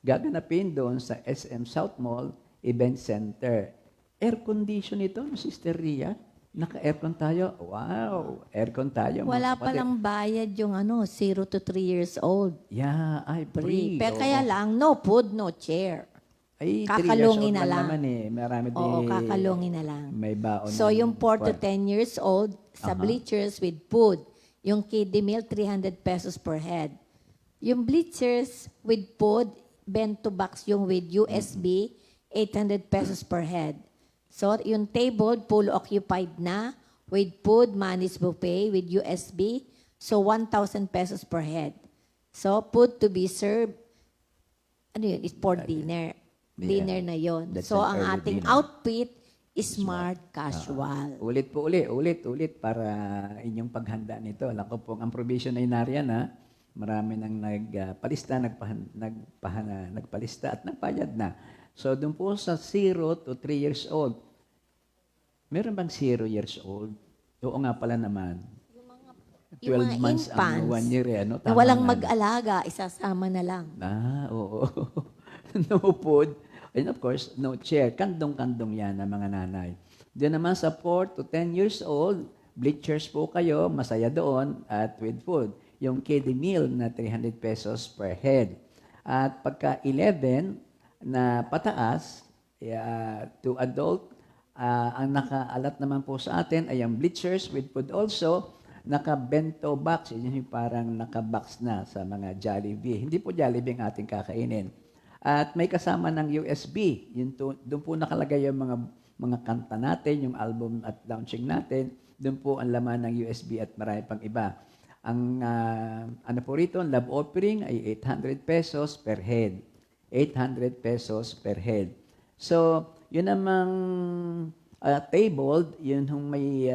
[SPEAKER 5] Gaganapin doon sa SM South Mall Event Center. Air condition ito, Sister Ria. Naka-aircon tayo. Wow! Aircon tayo.
[SPEAKER 4] Wala
[SPEAKER 5] mga kapatid.
[SPEAKER 4] palang bayad yung 0 to 3 years old.
[SPEAKER 5] Yeah, ay,
[SPEAKER 4] Free.
[SPEAKER 5] free.
[SPEAKER 4] Pero
[SPEAKER 5] Oo.
[SPEAKER 4] kaya lang, no food, no chair.
[SPEAKER 5] Ay, 3 years
[SPEAKER 4] kakalungin
[SPEAKER 5] old
[SPEAKER 4] na lang.
[SPEAKER 5] naman eh. Marami din.
[SPEAKER 4] Oo, kakalungin na lang.
[SPEAKER 5] May baon.
[SPEAKER 4] So,
[SPEAKER 5] ng
[SPEAKER 4] yung 4 to
[SPEAKER 5] kwan.
[SPEAKER 4] 10 years old, sa bleachers with food. Yung kiddie meal, 300 pesos per head. Yung bleachers with food, bento box yung with USB, 800 pesos per head. So, yung table, full occupied na, with food, managed buffet, with USB, so 1,000 pesos per head. So, food to be served, ano yun, is for dinner. Dinner na yon.
[SPEAKER 5] That's
[SPEAKER 4] So,
[SPEAKER 5] an
[SPEAKER 4] ang
[SPEAKER 5] early
[SPEAKER 4] ating
[SPEAKER 5] dinner.
[SPEAKER 4] outfit is smart casual.
[SPEAKER 5] Ulit para inyong paghanda nito. Alam ko pong ang provision ay nariyan ha. Marami nang nagpalista at nagpayad na. So doon po sa 0 to 3 years old, meron bang 0 years old? Oo nga pala naman.
[SPEAKER 4] Yung mga
[SPEAKER 5] 12 months ang
[SPEAKER 4] infants
[SPEAKER 5] 1 year eh. Ano?
[SPEAKER 4] na
[SPEAKER 5] Tama
[SPEAKER 4] walang
[SPEAKER 5] nga.
[SPEAKER 4] mag-alaga, isasama na lang.
[SPEAKER 5] Oo. No food. And of course, no chair. Kandong-kandong yan ng mga nanay. Doon naman sa 4 to 10 years old, bleachers po kayo, masaya doon, at with food. Yung kiddie meal na 300 pesos per head. At pagka 11 na pataas, to adult, ang nakaalat naman po sa atin ay ang bleachers with food also, naka-bento box. Yun yung parang naka-box na sa mga Jollibee. Hindi po Jollibee ang ating kakainin. At may kasama ng USB. Doon po nakalagay yung mga kanta natin, yung album at launching natin. Doon po ang laman ng USB at marami pang iba. Ang ano po rito, love offering ay 800 pesos per head. 800 pesos per head. So, yun namang table, yun yung may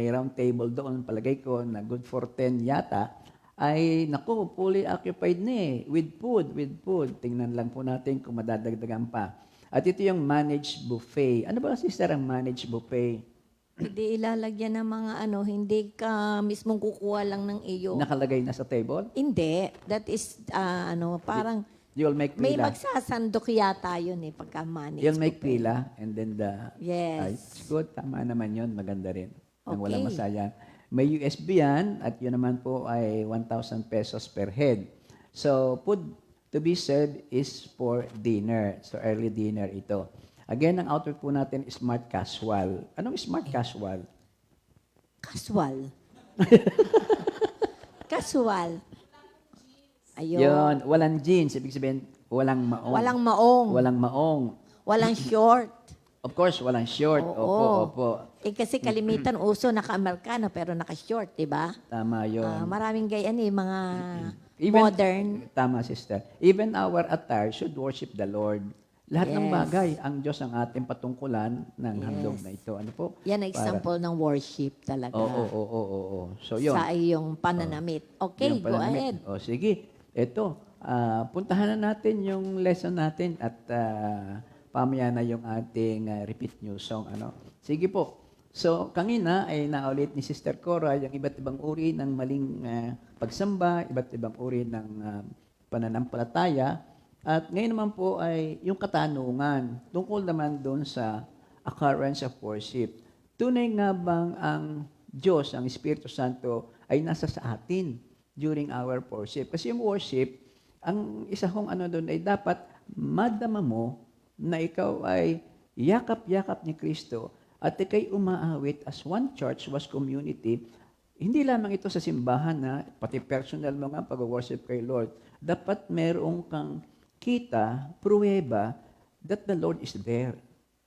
[SPEAKER 5] round table doon, palagay ko na good for 10 yata, ay naku, fully occupied na eh, with food. Tingnan lang po natin kung madadagdagan pa. At ito yung managed buffet. Ano ba, sister, ang managed buffet?
[SPEAKER 4] Hindi ilalagyan ng mga hindi ka mismong kukuha lang ng iyo.
[SPEAKER 5] Nakalagay na sa table?
[SPEAKER 4] Hindi. That is, parang
[SPEAKER 5] You'll make
[SPEAKER 4] May
[SPEAKER 5] pila.
[SPEAKER 4] magsasandok yata yun eh, pagka manage.
[SPEAKER 5] You'll make
[SPEAKER 4] ko pa eh.
[SPEAKER 5] pila and then
[SPEAKER 4] Yes.
[SPEAKER 5] it's good. Tama naman yun. Maganda rin. Nang walang
[SPEAKER 4] Okay.
[SPEAKER 5] masaya. May USB yan at yun naman po ay 1,000 pesos per head. So, food to be served is for dinner. So, early dinner ito. Again, ang outfit po natin is smart casual. Anong smart casual?
[SPEAKER 4] Casual. Casual. Ayun.
[SPEAKER 5] Yun, walang jeans. Ibig sabihin, walang maong.
[SPEAKER 4] Walang maong.
[SPEAKER 5] Walang maong.
[SPEAKER 4] Walang short.
[SPEAKER 5] Of course, walang short.
[SPEAKER 4] Oo.
[SPEAKER 5] Opo.
[SPEAKER 4] Eh kasi kalimitan uso naka-Amerikano pero naka-short, di ba?
[SPEAKER 5] Tama yun.
[SPEAKER 4] Maraming ganyan eh, mga
[SPEAKER 5] Even-
[SPEAKER 4] modern.
[SPEAKER 5] Tama, sister. Even our attire should worship the Lord. Lahat ng
[SPEAKER 4] Yes.
[SPEAKER 5] bagay, ang Diyos ang ating patungkulan ng handog
[SPEAKER 4] Yes.
[SPEAKER 5] na ito. Ano po?
[SPEAKER 4] Yan ang example ng worship talaga.
[SPEAKER 5] Oo. So, yun.
[SPEAKER 4] Sa iyong pananamit. Okay,
[SPEAKER 5] Yung
[SPEAKER 4] go
[SPEAKER 5] pananamit.
[SPEAKER 4] ahead.
[SPEAKER 5] O, sige. Ito, puntahan na natin yung lesson natin at pamaya na yung ating repeat new song. Ano? Sige po. So, kanina ay naulit ni Sister Cora yung iba't ibang uri ng maling pagsamba, iba't ibang uri ng pananampalataya. At ngayon naman po ay yung katanungan tungkol naman doon sa occurrence of worship. Tunay nga bang ang Diyos, ang Espiritu Santo ay nasa sa atin during our worship? Kasi yung worship, ang isa kong ano doon ay dapat madama mo na ikaw ay yakap-yakap ni Kristo at ikay umaawit as one church, was community. Hindi lamang ito sa simbahan na pati personal mo nga pag-worship kay Lord. Dapat merong kang kita, pruweba, that the Lord is there.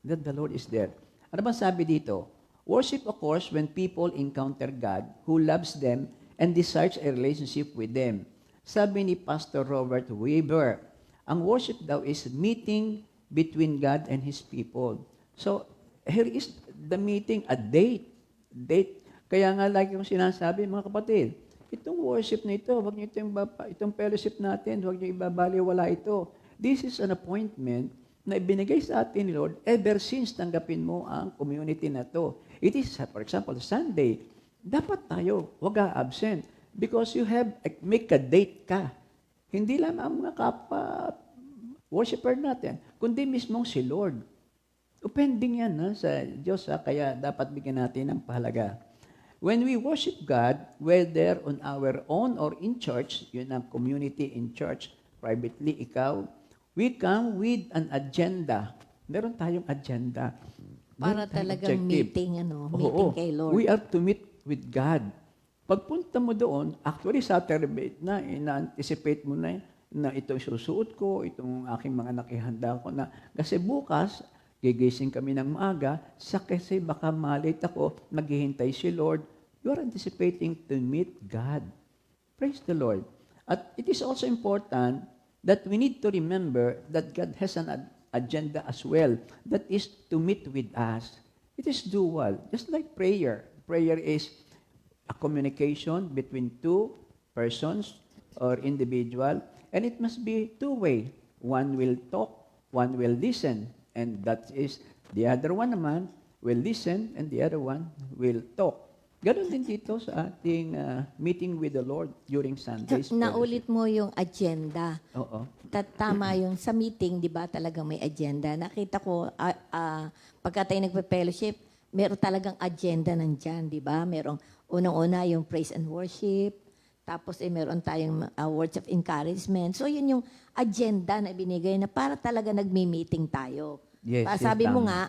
[SPEAKER 5] That the Lord is there. Ano ba sabi dito? Worship occurs when people encounter God who loves them and desires a relationship with them. Sabi ni Pastor Robert Weber, ang worship daw is meeting between God and His people. So, here is the meeting, a date. Date. Kaya nga lagi kong sinasabi, mga kapatid, itong worship na ito, huwag niyo itong fellowship natin, huwag niyo ibabaliwala ito. This is an appointment na ibinigay sa atin ni Lord ever since tanggapin mo ang community na to. It is, for example, Sunday. Dapat tayo, huwag absent because you have, make a date ka. Hindi lang ang mga worshiper natin, kundi mismong si Lord. Upending yan sa Diyos, kaya dapat bigyan natin ng pahalaga. When we worship God, whether on our own or in church, yun ang community in church, privately, ikaw, we come with an agenda. Meron tayong agenda.
[SPEAKER 4] Para
[SPEAKER 5] Meron tayong
[SPEAKER 4] talagang
[SPEAKER 5] objective.
[SPEAKER 4] meeting, meeting
[SPEAKER 5] Oo.
[SPEAKER 4] kay Lord.
[SPEAKER 5] We are to meet with God. Pagpunta mo doon, actually Saturday na, ina-anticipate mo na ito susuot ko, itong aking mga nakihanda ko na. Kasi bukas, gigising kami ng maaga, kasi baka malate ako, maghihintay si Lord. You are anticipating to meet God. Praise the Lord. At it is also important that we need to remember that God has an agenda as well, that is to meet with us. It is dual, just like prayer. Prayer is a communication between two persons or individual, and it must be two-way. One will talk, one will listen, and that is the other one naman will listen and the other one will talk. Ganon din dito sa ating meeting with the Lord during Sundays.
[SPEAKER 4] Naulit mo yung agenda.
[SPEAKER 5] Oo.
[SPEAKER 4] Tama yung sa meeting, di ba, talagang may agenda. Nakita ko, pagka tayo nagpe-fellowship, meron talagang agenda nandyan, di ba? Merong unang-una yung praise and worship, tapos meron tayong words of encouragement. So yun yung agenda na binigay na para talaga nagmi-meeting tayo.
[SPEAKER 5] Yes,
[SPEAKER 4] Sabi mo
[SPEAKER 5] tama.
[SPEAKER 4] nga,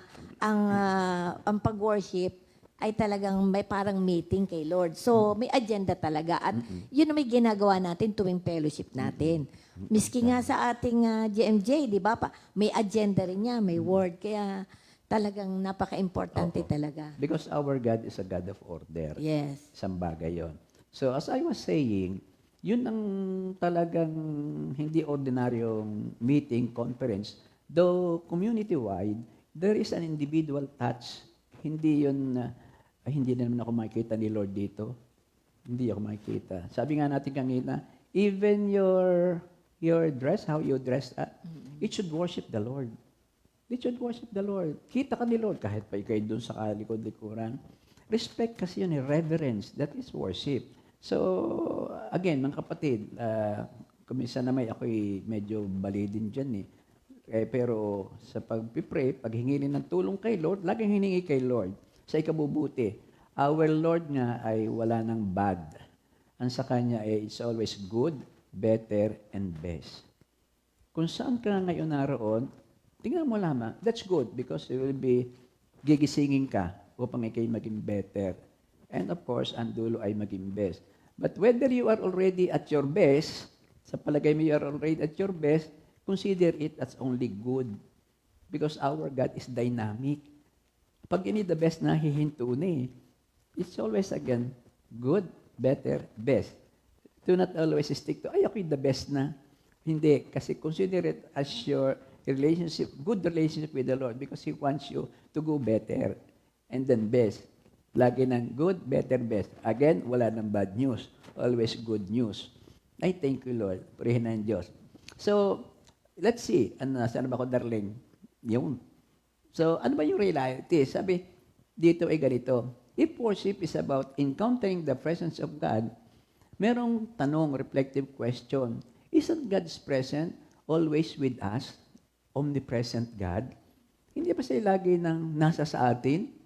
[SPEAKER 4] ang pag-worship ay talagang may parang meeting kay Lord. So, may agenda talaga. At yun ang may ginagawa natin tuwing fellowship natin. Miski nga sa ating GMJ, di ba? May agenda rin niya, may word. Kaya talagang napaka-importante talaga.
[SPEAKER 5] Because our God is a God of order.
[SPEAKER 4] Yes.
[SPEAKER 5] Isang bagay yon. So as I was saying, yun ang talagang hindi ordinaryong meeting, conference. Though community-wide, there is an individual touch. Hindi yun, hindi na naman ako makikita ni Lord dito. Hindi ako makikita. Sabi nga natin kanina, even your dress, how you dress, it should worship the Lord. It should worship the Lord. Kita ka ni Lord kahit pa ikay doon sa kalikod-likuran. Respect kasi yun, reverence. That is worship. So, again, mga kapatid, kuminsan naman ako'y medyo bali din dyan eh. Pero sa pag-pray, pag hingilin ng tulong kay Lord, laging hiningi kay Lord sa ikabubuti. Our Lord nga ay wala ng bad. Ang sa Kanya ay it's always good, better, and best. Kung saan ka ngayon naroon, tingnan mo lamang, that's good because you will be gigisingin ka upang ikay maging better. And of course, ang dulo ay maging best. But whether you are already at your best, sa palagay mo you are already at your best, consider it as only good. Because our God is dynamic. Pag you need the best na hihinto na eh. It's always again, good, better, best. Do not always stick to, ay, ako'y the best na. Hindi, kasi consider it as your relationship, good relationship with the Lord because He wants you to go better and then best. Lagi ng good, better, best. Again, wala ng bad news. Always good news. I thank you, Lord. Purihin ng Diyos. So, let's see. Saan ba ako, darling? Yun. So, ano ba yung reality? Sabi, dito ay ganito. If worship is about encountering the presence of God, merong tanong, reflective question. Isn't God's presence always with us? Omnipresent God? Hindi ba siya lagi nang nasa sa atin?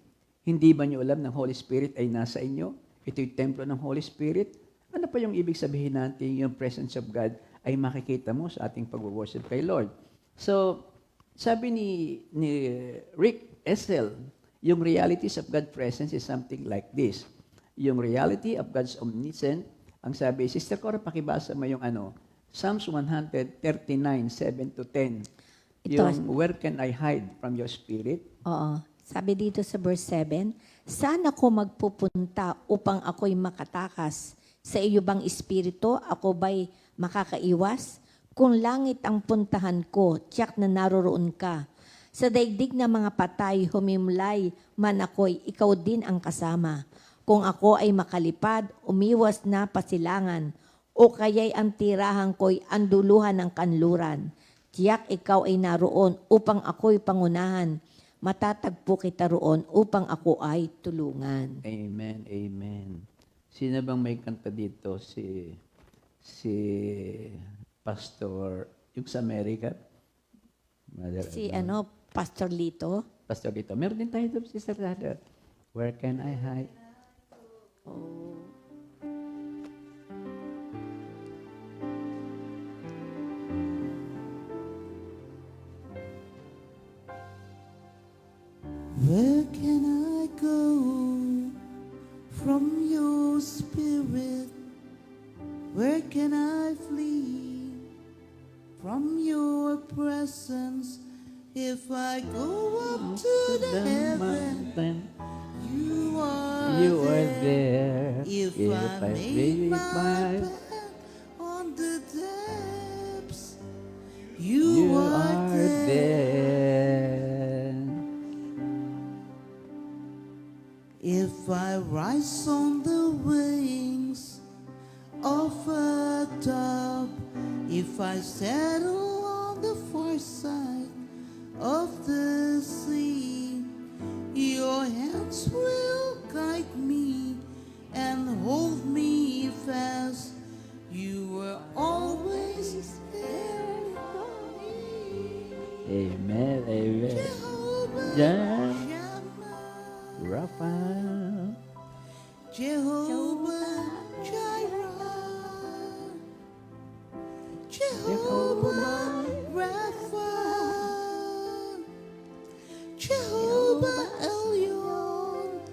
[SPEAKER 5] Hindi ba niyo alam ng Holy Spirit ay nasa inyo? Ito'y templo ng Holy Spirit. Ano pa yung ibig sabihin natin yung presence of God ay makikita mo sa ating pag-worship kay Lord? So, sabi ni Rick Essel, yung realities of God's presence is something like this. Yung reality of God's omniscience, ang sabi, Sister Cora, pakibasa mo yung Psalms 139, 7-10. Yung, where can I hide from your spirit?
[SPEAKER 4] Oo. Sabi dito sa verse 7, saan ako magpupunta upang ako'y makatakas? Sa iyo bang espiritu, ako ba'y makakaiwas? Kung langit ang puntahan ko, tiyak na naroroon ka. Sa daigdig na mga patay, humimlay man ako'y, ikaw din ang kasama. Kung ako ay makalipad, umiwas na pasilangan, o kaya'y ang tirahan ko'y anduluhan ng kanluran. Tiyak ikaw ay naroon upang ako'y pangunahan. Matatagpo kita roon upang ako ay tulungan.
[SPEAKER 5] Amen, amen. Sino bang may kanta dito? Si Pastor, yung sa America?
[SPEAKER 4] Si Pastor Lito.
[SPEAKER 5] Pastor Lito. Meron din tayo doon, Sister Rada. Where can I hide?
[SPEAKER 1] Where can I go from your spirit? Where can I flee from your presence? If I go up to the heaven, you are there. If I make my bed on the depths, you are there. If I rise on the wings of a dove, if I settle on the far side of the sea, your hands will guide me and hold me fast. You were always there for me.
[SPEAKER 5] Amen, amen.
[SPEAKER 1] Jehovah
[SPEAKER 5] Yeah.
[SPEAKER 1] Shammah,
[SPEAKER 5] Rafa.
[SPEAKER 1] Jehovah Jireh, Jehovah Rapha, Jehovah Elyon,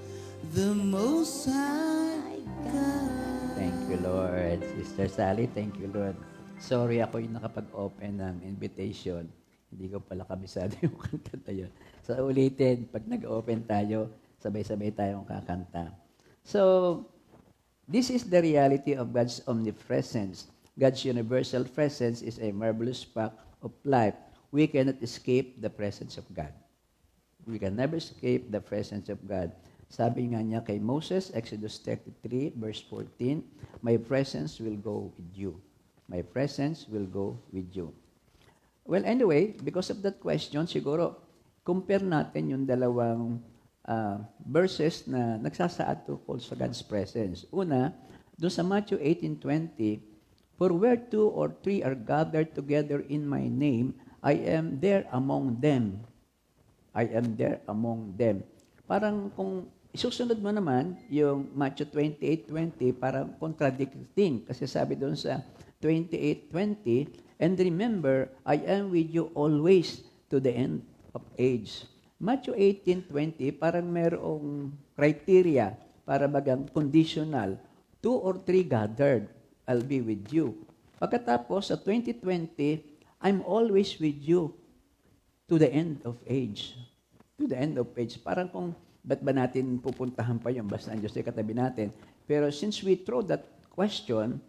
[SPEAKER 1] the Most High God.
[SPEAKER 5] Thank you, Lord. Sister Sally, thank you, Lord. Sorry ako yung nakapag-open ng invitation. Hindi ko pala kabisado yung kanta na yun. So, ulitin, pag nag-open tayo, sabay-sabay tayong kakanta. So, this is the reality of God's omnipresence. God's universal presence is a marvelous fact of life. We cannot escape the presence of God. We can never escape the presence of God. Sabi nga niya kay Moses, Exodus 33, verse 14, my presence will go with you. My presence will go with you. Well, anyway, because of that question, siguro, compare natin yung dalawang verses na nagsasaad tungkol sa God's presence. Una, doon sa Matthew 18:20, For where two or three are gathered together in my name, I am there among them. I am there among them. Parang kung isusunod mo naman yung Matthew 28:20, parang contradicting. Kasi sabi doon sa 28:20, and remember, I am with you always to the end of age. Matthew 18:20, parang merong criteria, para bagang conditional. 2 or 3 gathered, I'll be with you. Pagkatapos sa 20:20, I'm always with you to the end of age. To the end of age. Parang kung ba't ba natin pupuntahan pa yun, basta ang Diyos ay katabi natin. Pero since we throw that question,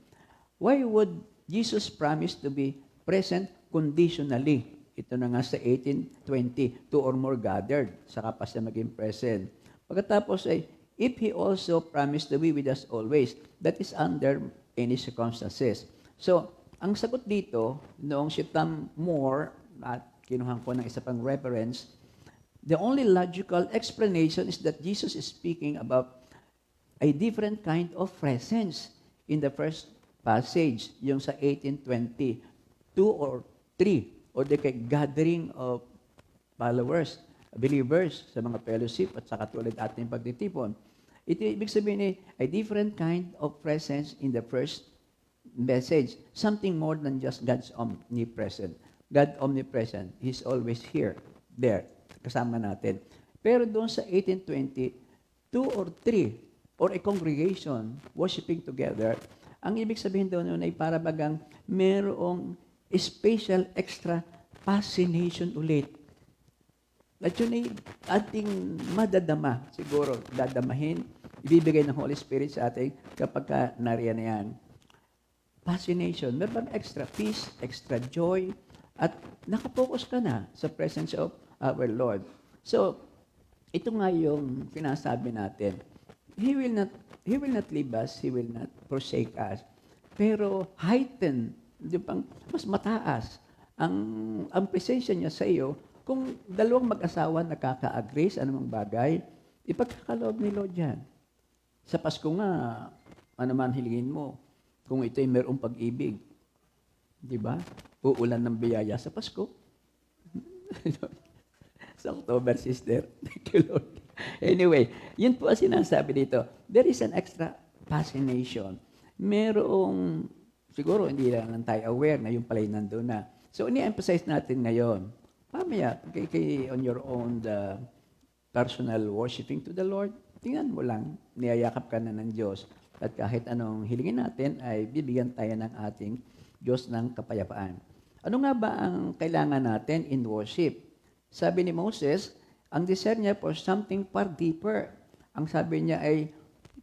[SPEAKER 5] why would Jesus promise to be present conditionally? Ito na nga sa 18:20, 2 or more gathered, saka pa siya maging present. Pagkatapos ay, if He also promised to be with us always, that is under any circumstances. So, ang sagot dito, noong si Tom Moore, at kinuhan ko ng isa pang reference, the only logical explanation is that Jesus is speaking about a different kind of presence in the first passage, yung sa 18:20, 2 or 3, or the gathering of followers, believers sa mga fellowship at sa katulad ating pagtitipon. Ito ibig sabihin a different kind of presence in the first message, something more than just God's omnipresent. God omnipresent, He's always here, there, kasama natin. Pero doon sa 18:20, 2 or 3, or a congregation worshiping together, ang ibig sabihin doon ay para bagang merong special extra fascination ulit. At yun ay ating madadama, siguro, dadamahin, ibibigay ng Holy Spirit sa atin kapag ka nariyan na yan. Fascination, meron extra peace, extra joy, at nakapokus ka na sa presence of our Lord. So, ito nga yung pinasabi natin. He will not leave us, He will not forsake us. Pero heighten, mas mataas ang presensya niya sa iyo. Kung dalawang mag-asawa nakaka-agree sa anumang bagay, ipagkakaloob ni Lord yan. Sa Pasko nga, ano man hilingin mo, kung ito'y mayroong pag-ibig, di ba? Uulan ng biyaya sa Pasko. Sa October, sister. Thank you, Lord. Anyway, yun po ang sinasabi dito. There is an extra fascination. Merong, siguro hindi lang tayo aware na yung pala'y nandun na. So, ini-emphasize natin ngayon, mamaya, on your own, the personal worshiping to the Lord, tingnan mo lang, niyayakap ka na ng Diyos. At kahit anong hilingin natin, ay bibigyan tayo ng ating Diyos ng kapayapaan. Ano nga ba ang kailangan natin in worship? Sabi ni Moses, ang desire niya for something far deeper. Ang sabi niya ay,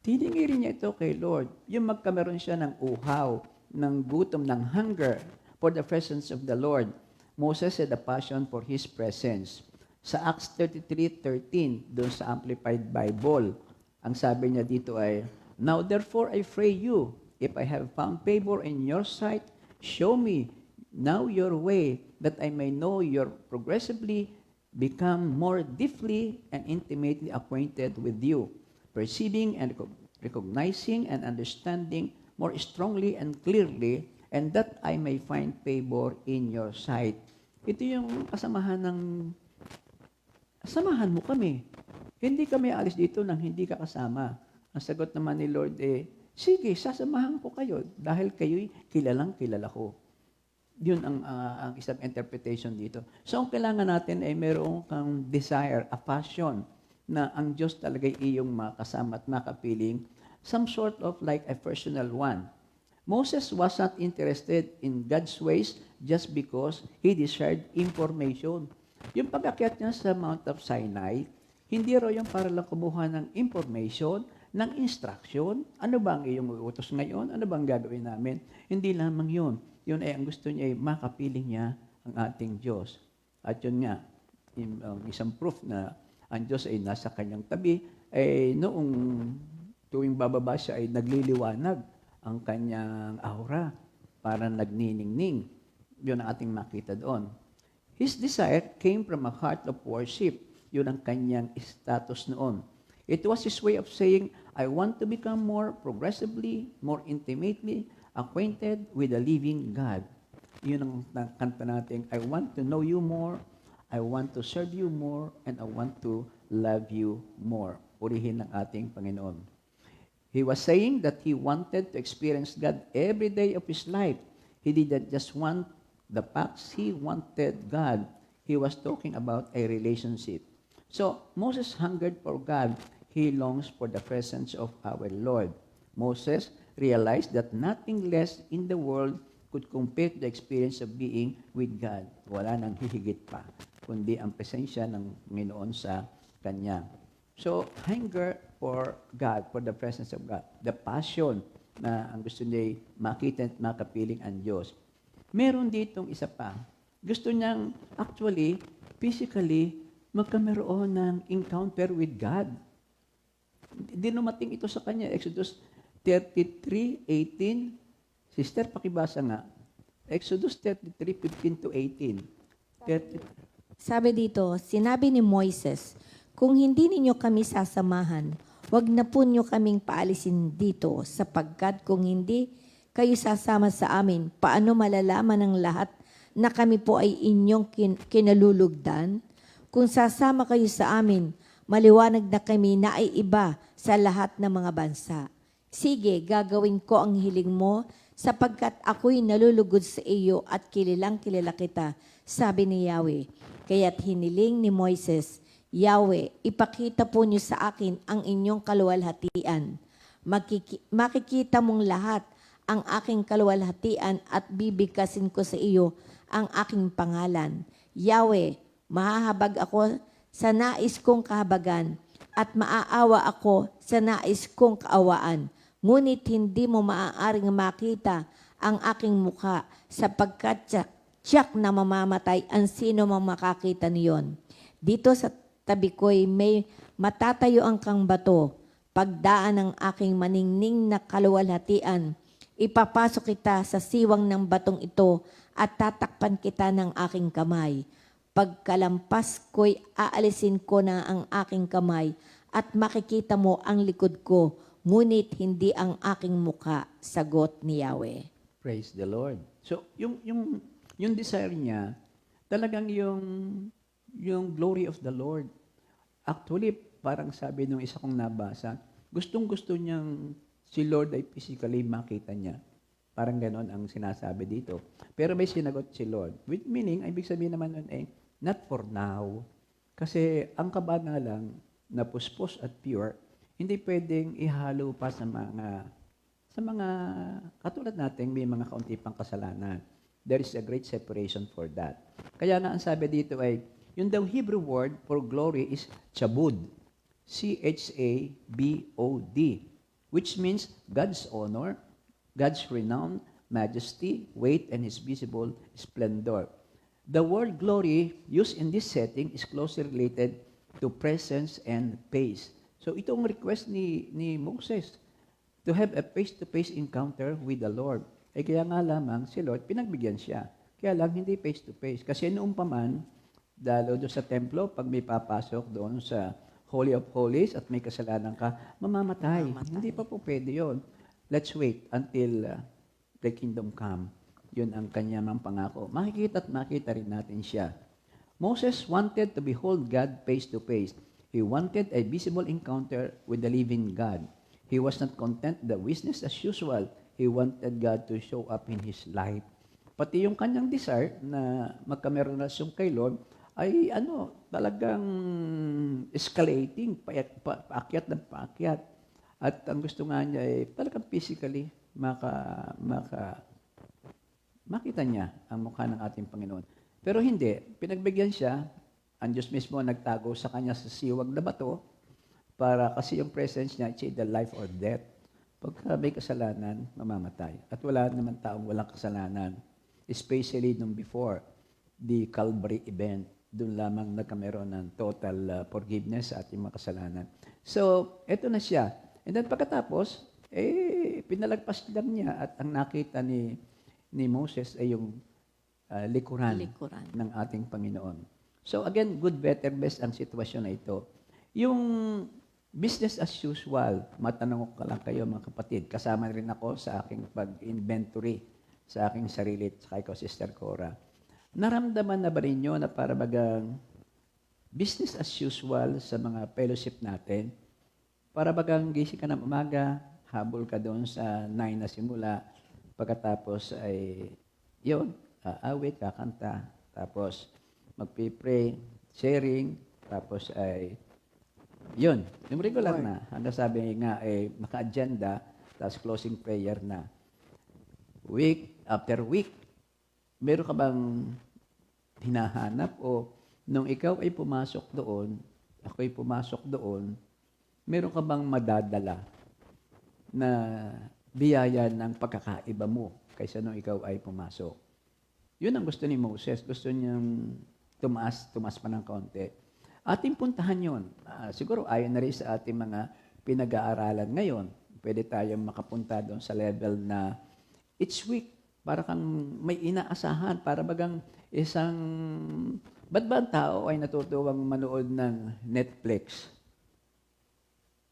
[SPEAKER 5] tiningirin niya ito kay Lord. Yung magkameron siya ng uhaw, ng gutom, ng hunger for the presence of the Lord. Moses had a passion for His presence. Sa Acts 33:13, doon sa Amplified Bible, ang sabi niya dito ay, now therefore I pray you, if I have found favor in your sight, show me now your way, that I may know your progressively become more deeply and intimately acquainted with you, perceiving and recognizing and understanding more strongly and clearly, and that I may find favor in your sight. Ito yung kasamahan mo kami. Hindi kami alis dito nang hindi ka kasama. Ang sagot naman ni Lord sige, sasamahan ko kayo dahil kayo'y kilalang kilala ko. Yun ang isang interpretation dito. So, ang kailangan natin ay merong kang desire, a passion, na ang Diyos talaga'y iyong makasama at makapiling, some sort of like a personal one. Moses was not interested in God's ways just because he desired information. Yung pag-akyat niya sa Mount of Sinai, hindi raw yung para lang kumuha ng information, ng instruction. Ano ba ang iyong utos ngayon? Ano ba ang gagawin namin? Hindi lamang yun. Yun ay ang gusto niya ay makapiling niya ang ating Diyos. At yun nga, isang proof na ang Diyos ay nasa kanyang tabi, ay noong tuwing bababa siya ay nagliliwanag ang kanyang aura, para nagniningning. Yun ang ating makita doon. His desire came from a heart of worship. Yun ang kanyang status noon. It was his way of saying, I want to become more progressively, more intimately acquainted with the living God. Yun ang kanta natin, I want to know you more, I want to serve you more, and I want to love you more. Purihin ng ating Panginoon. He was saying that he wanted to experience God every day of his life. He didn't just want the facts, he wanted God. He was talking about a relationship. So, Moses hungered for God. He longs for the presence of our Lord. Moses realized that nothing less in the world could compare to the experience of being with God. Wala nang hihigit pa, kundi ang presensya ng Panginoon sa kanya. So, hunger for God, for the presence of God. The passion na ang gusto niya makita at makapiling ang Diyos. Meron ditong isa pa. Gusto niyang actually, physically, magkameroon ng encounter with God. Hindi dumating ito sa kanya. Exodus 33:18. Sister, pakibasa nga. Exodus 33:15 to 18.
[SPEAKER 4] Sabi dito, sinabi ni Moises, kung hindi ninyo kami sasamahan, wag na po nyo kaming paalisin dito, sapagkat kung hindi kayo sasama sa amin, paano malalaman ng lahat na kami po ay inyong kinalulugdan? Kung sasama kayo sa amin, maliwanag na kami na ay iba sa lahat ng mga bansa. Sige, gagawin ko ang hiling mo, sapagkat ako'y nalulugod sa iyo at kilalang kilala kita, sabi ni Yahweh. Kaya't hiniling ni Moises, Yahweh, ipakita po niyo sa akin ang inyong kaluwalhatian. Makikita mong lahat ang aking kaluwalhatian at bibigkasin ko sa iyo ang aking pangalan. Yahweh, mahahabag ako sa nais kong kahabagan at maaawa ako sa nais kong kaawaan. Ngunit hindi mo maaaring makita ang aking mukha sapagkat tiyak na mamamatay ang sino mang makakita niyon. Dito sa tabi ko'y may matatayo ang kang bato. Pagdaan ng aking maningning na kaluwalhatian, ipapasok kita sa siwang ng batong ito at tatakpan kita ng aking kamay. Pagkalampas ko'y aalisin ko na ang aking kamay at makikita mo ang likod ko, ngunit hindi ang aking muka, sagot ni Yahweh.
[SPEAKER 5] Praise the Lord. So, yung desire niya, talagang yung glory of the Lord. Actually, parang sabi nung isa kong nabasa, gustong-gusto niyang si Lord ay physically makita niya. Parang ganon ang sinasabi dito. Pero may sinagot si Lord. With meaning, ibig sabihin naman nun not for now. Kasi ang kabanalan na puspos at pure, hindi pwedeng ihalo pa sa mga katulad natin, may mga kaunti pang kasalanan. There is a great separation for that. Kaya nga ang sabi dito ay, yung daw Hebrew word for glory is chabud. C-H-A-B-O-D. Which means God's honor, God's renown, majesty, weight, and His visible splendor. The word glory used in this setting is closely related to presence and pace. So itong request ni Moses to have a face-to-face encounter with the Lord. Kaya nga lamang si Lord, pinagbigyan siya. Kaya lang hindi face-to-face. Kasi noong pa man, dalo doon sa templo, pag may papasok doon sa Holy of Holies at may kasalanan ka, mamamatay. Hindi pa po pwede yun. Let's wait until the kingdom come. Yun ang kanya mang pangako. Makikita at makita rin natin siya. Moses wanted to behold God face-to-face. He wanted a visible encounter with the living God. He was not content the business as usual. He wanted God to show up in his life. Pati yung kanyang desire na magkameron na siyang kay Lord ay talagang escalating, paakyat ng paakyat. At ang gusto nga niya ay talagang physically makita niya ang mukha ng ating Panginoon. Pero hindi, pinagbigyan siya, ang Diyos mismo nagtago sa kanya sa siwag na bato para kasi yung presence niya, it's either life or death. Pagka may kasalanan, mamamatay. At wala naman taong walang kasalanan. Especially nung before the Calvary event, doon lamang nagkameron ng total forgiveness sa ating mga kasalanan. So, eto na siya. And then pagkatapos, pinalagpas lang niya at ang nakita ni Moses ay yung likuran ng ating Panginoon. So again, good, better, best ang sitwasyon na ito. Yung business as usual. Matanong ko lang kayo mga kapatid. Kasama rin ako sa aking pag-inventory sa aking sarili at kay ko, Sister Cora. Naramdaman na ba ninyo na para bagang business as usual sa mga fellowship natin? Para bagang gising ka ng umaga, habol ka doon sa 9 na simula, pagkatapos ay, yun, aawit, kakanta, tapos magpipray, sharing, tapos ay, yun, yung regular na. Hanggang sabi nga, naka-agenda, tapos closing prayer na. Week after week, meron ka bang hinahanap o nung ikaw ay pumasok doon, ako ay pumasok doon, meron ka bang madadala na biyaya ng pagkakaiba mo kaysa nung ikaw ay pumasok? Yun ang gusto ni Moses. Gusto niyang tumaas pa ng kaunti. Ating puntahan yun. Siguro ayon na rin sa ating mga pinag-aaralan ngayon. Pwede tayong makapunta doon sa level na each week, para kang may inaasahan, para bagang isang, ba't ba ang tao ay natutuwang manood ng Netflix?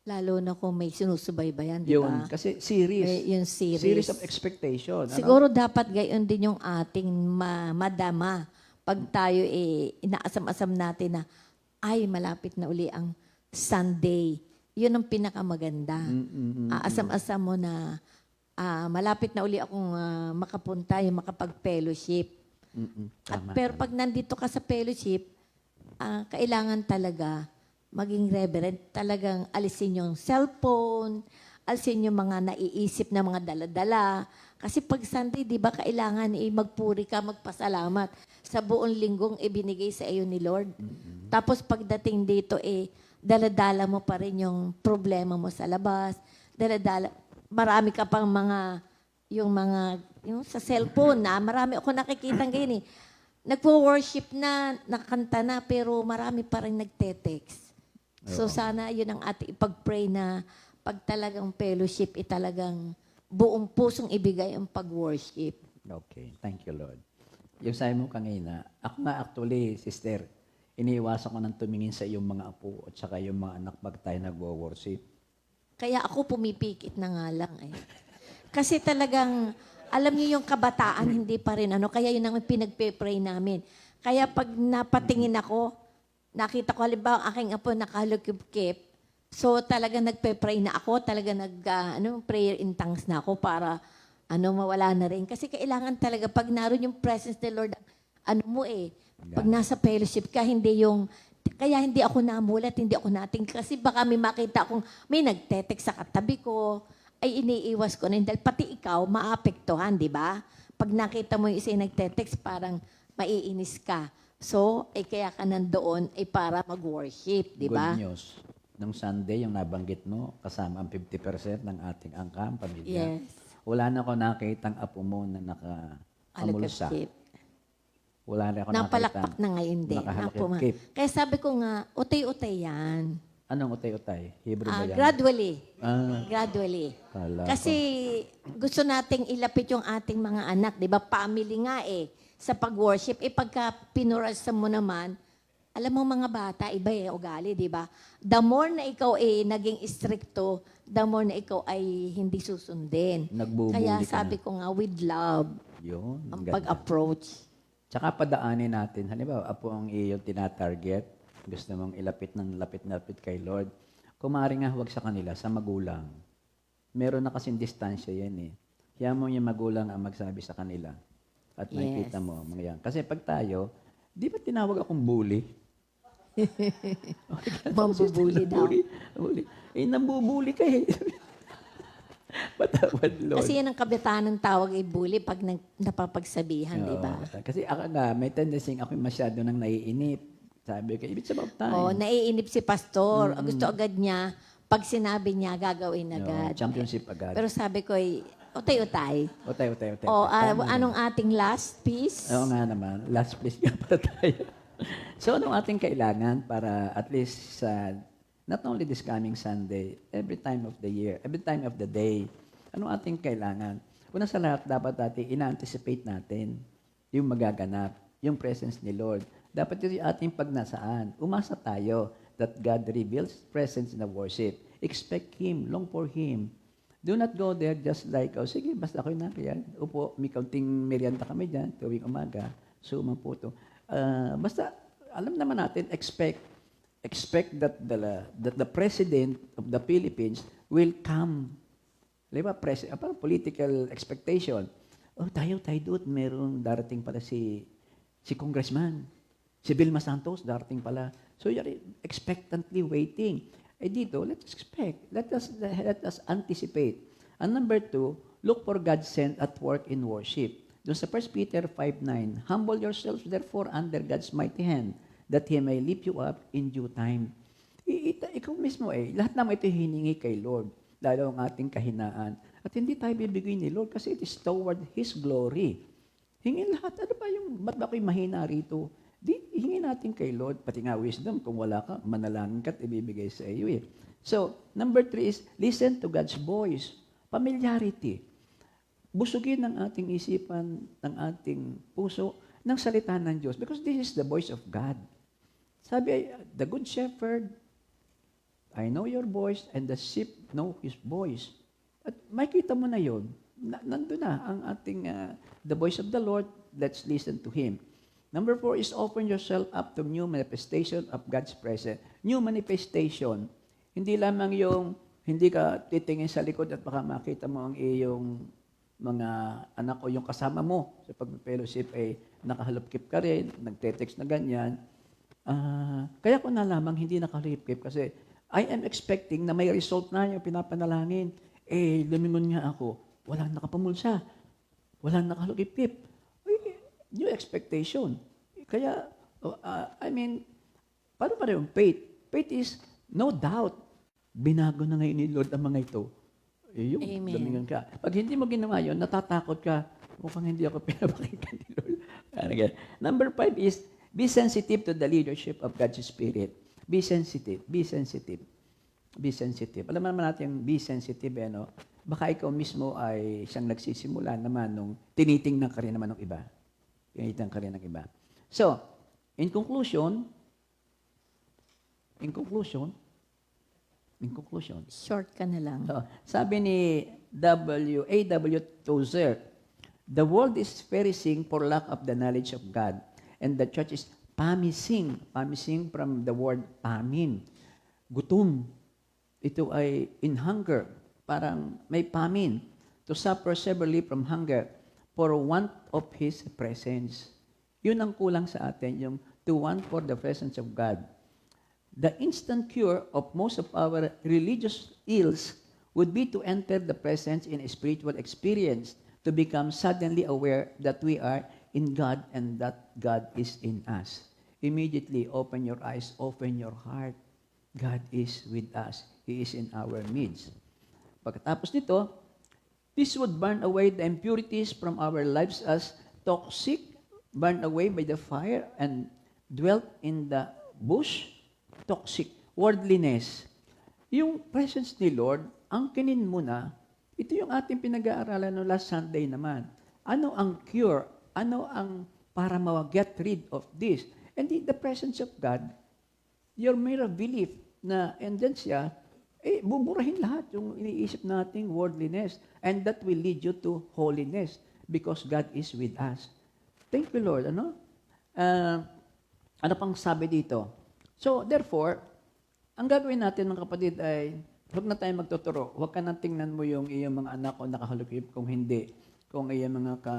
[SPEAKER 4] Lalo na kung may sinusubaybayan, di
[SPEAKER 5] Yun,
[SPEAKER 4] ba?
[SPEAKER 5] kasi series.
[SPEAKER 4] Yung series.
[SPEAKER 5] Series of expectation.
[SPEAKER 4] Siguro dapat gayon din yung ating madama pag tayo inaasam-asam natin na ay malapit na uli ang Sunday. Yun ang pinakamaganda. Asam-asam mo na malapit na uli akong makapunta, yung makapag-fellowship. Pero pag nandito ka sa fellowship, kailangan talaga maging reverent, talagang alisin yung cellphone, alisin yung mga naiisip na mga dala-dala. Kasi pag Sunday, di ba, kailangan magpuri ka, magpasalamat sa buong linggong ibinigay sa iyo ni Lord. Tapos pagdating dito, daladala mo pa rin yung problema mo sa labas, daladala, marami ka pang yung sa cellphone na, marami ako nakikita ngayon Nagpo-worship na, nakanta na, pero marami pa rin nagte-text. So sana yun ang ating ipag-pray na pag talagang fellowship, talagang buong pusong ibigay ang pag-worship.
[SPEAKER 5] Okay. Thank you, Lord. Yung sabi mo kanina, ako nga actually, sister, iniiwasan ko nang tumingin sa iyong mga apo at saka yung mga anak pag tayo nag-worship.
[SPEAKER 4] Kaya ako pumipikit na nga lang Kasi talagang, alam niyo yung kabataan, hindi pa rin kaya yun ang pinagpe-pray namin. Kaya pag napatingin ako, nakita ko halimbawa ang aking apo nakalukip-kip, so talaga nagpe-pray na ako, talaga prayer in tongues na ako para mawala na rin. Kasi kailangan talaga pag naroon yung presence ni Lord, pag nasa fellowship ka, kaya hindi ako namulat, hindi ako nating, kasi baka may makita akong may nagtetext sa katabi ko, ay iniiwas ko na dahil pati ikaw maapektuhan, di ba? Pag nakita mo yung isa yung nagtetext, parang maiinis ka. So, kaya ka nandoon para mag-worship, di ba?
[SPEAKER 5] Good news. Nung Sunday, yung nabanggit mo, kasama ang 50% ng ating angkam, pamilya.
[SPEAKER 4] Yes.
[SPEAKER 5] Wala na ako nakitang apo mo na nakakamulsa.
[SPEAKER 4] Halakip.
[SPEAKER 5] Wala na ako
[SPEAKER 4] Napalakpak na ngayon din.
[SPEAKER 5] nakahalakip.
[SPEAKER 4] Kaya sabi ko nga, utay-utay yan.
[SPEAKER 5] Anong utay-utay? Hebrew ba yan?
[SPEAKER 4] Gradually.
[SPEAKER 5] Ah,
[SPEAKER 4] Gradually.
[SPEAKER 5] kala
[SPEAKER 4] Kasi gusto nating ilapit yung ating mga anak, di ba? Family nga sa pag-worship. Pagka pinurasa mo naman, alam mo mga bata, iba ugali, di ba? The more na ikaw naging stricto, the more na ikaw ay hindi susundin.
[SPEAKER 5] Nagbubuli
[SPEAKER 4] Kaya
[SPEAKER 5] ka
[SPEAKER 4] sabi
[SPEAKER 5] na.
[SPEAKER 4] ko nga, with love,
[SPEAKER 5] Yun.
[SPEAKER 4] ang
[SPEAKER 5] ganda.
[SPEAKER 4] pag-approach.
[SPEAKER 5] Tsaka padaanin natin. Halimbawa, apo ang iyong tinatarget. Gusto mong ilapit ng lapit kay Lord. Kung maaari nga, huwag sa kanila, sa magulang. Meron na kasing distansya yan Kaya mo yung magulang ang magsabi sa kanila. At makikita mo, mga yan. Kasi pag tayo, di ba tinawag akong bully?
[SPEAKER 4] Mambubuli daw.
[SPEAKER 5] Bully. Nambubuli ka Patawad, Lord.
[SPEAKER 4] Kasi yan ang kabitaan ng tawag bully pag napapagsabihan, di ba?
[SPEAKER 5] Oo. Kasi ako nga, may tendency ako masyado nang naiinip. Sabi ko, it's about time.
[SPEAKER 4] Naiinip si pastor. Gusto agad niya, pag sinabi niya, gagawin agad.
[SPEAKER 5] Championship agad.
[SPEAKER 4] Pero sabi ko, utay-utay.
[SPEAKER 5] Utay.
[SPEAKER 4] Anong ating last piece?
[SPEAKER 5] Oo nga naman. Last place nga para tayo. So, anong ating kailangan para at least sa not only this coming Sunday, every time of the year, every time of the day, anong ating kailangan? Una sa lahat, dapat natin ina-anticipate natin yung magaganap, yung presence ni Lord. Dapat yung ating pagnasaan. Umasa tayo that God reveals presence in the worship. Expect Him, long for Him. Do not go there just like, oh, sige, basta ako na yan. Upo, may kaunting merienda kami dyan, tuwing umaga. So, po to. Basta, alam naman natin, expect that the President of the Philippines will come. Di ba? Parang political expectation. Oh, tayo doon, merong darating pala si Congressman. Si Vilma Santos, darating pala. So, you're expectantly waiting. Dito, let's expect. Let us anticipate. And number 2, look for God's sent at work in worship. Doon sa 1 Peter 5:9, humble yourselves therefore under God's mighty hand, that He may lift you up in due time. Ikaw mismo lahat naman ito hiningi kay Lord, lalo ang ating kahinaan. At hindi tayo bibigay ni Lord kasi it is toward His glory. Hingin lahat. Ano ba ba't ba ako'y mahina rito? Hingin natin kay Lord, pati nga wisdom, kung wala ka, manalangin ka at ibibigay sa iyo So, number 3 is, listen to God's voice. Familiarity. Busugin ng ating isipan, ng ating puso, ng salita ng Diyos. Because this is the voice of God. Sabi, the good shepherd, I know your voice, and the sheep know His voice. At makita mo na yun. Nandun na ang ating, the voice of the Lord, let's listen to Him. Number 4 is open yourself up to new manifestation of God's presence. New manifestation. Hindi lamang yung hindi ka titingin sa likod at baka makita mo ang iyong mga anak o yung kasama mo sa pag-fellowship nakahalupkip ka rin, nagte-text na ganyan. Kaya ko na lamang hindi nakahalupkip kasi I am expecting na may result na yung pinapanalangin. Lumingon nga ako, walang nakapamulsa, walang nakahalupkip. New expectation. Kaya, paano pa rin yung faith? Faith is no doubt. Binago na ngayon ni Lord ang mga ito.
[SPEAKER 4] Amen.
[SPEAKER 5] Lumingon ka. Pag hindi mo ginawa yun, natatakot ka, mukhang hindi ako pinapakinggan ni Lord. Number 5 is, be sensitive to the leadership of God's Spirit. Be sensitive. Be sensitive. Be sensitive. Alam naman natin yung be sensitive, baka ikaw mismo ay siyang nagsisimula naman nung tinitingnan ka rin naman ng iba. Tinitingnan ka rin ng iba. So, in conclusion,
[SPEAKER 4] Short ka na lang.
[SPEAKER 5] sabi ni A.W. Tozer, the world is perishing for lack of the knowledge of God, and the church is famishing from the word famine. Gutom. Ito ay in hunger. Parang may famine. To suffer severely from hunger for want of His presence. Yun ang kulang sa atin, yung to want for the presence of God. The instant cure of most of our religious ills would be to enter the presence in a spiritual experience, to become suddenly aware that we are in God and that God is in us. Immediately open your eyes, open your heart. God is with us. He is in our midst. Pagkatapos nito, this would burn away the impurities from our lives as toxic, burned away by the fire, and dwelt in the bush, toxic, worldliness. Yung presence ni Lord, angkinin mo na, ito yung ating pinag-aaralan no last Sunday naman. Ano ang cure? Ano ang para ma-get rid of this? And the presence of God, your mere belief na and then siya, buburahin lahat yung iniisip nating worldliness. And that will lead you to holiness because God is with us. Thank you, Lord. Ano pang sabi dito? So, therefore, ang gagawin natin, mga kapatid, ay huwag na tayo magtuturo. Huwag ka nang tingnan mo yung iyong mga anak o nakahalukip kung hindi. Kung iyong mga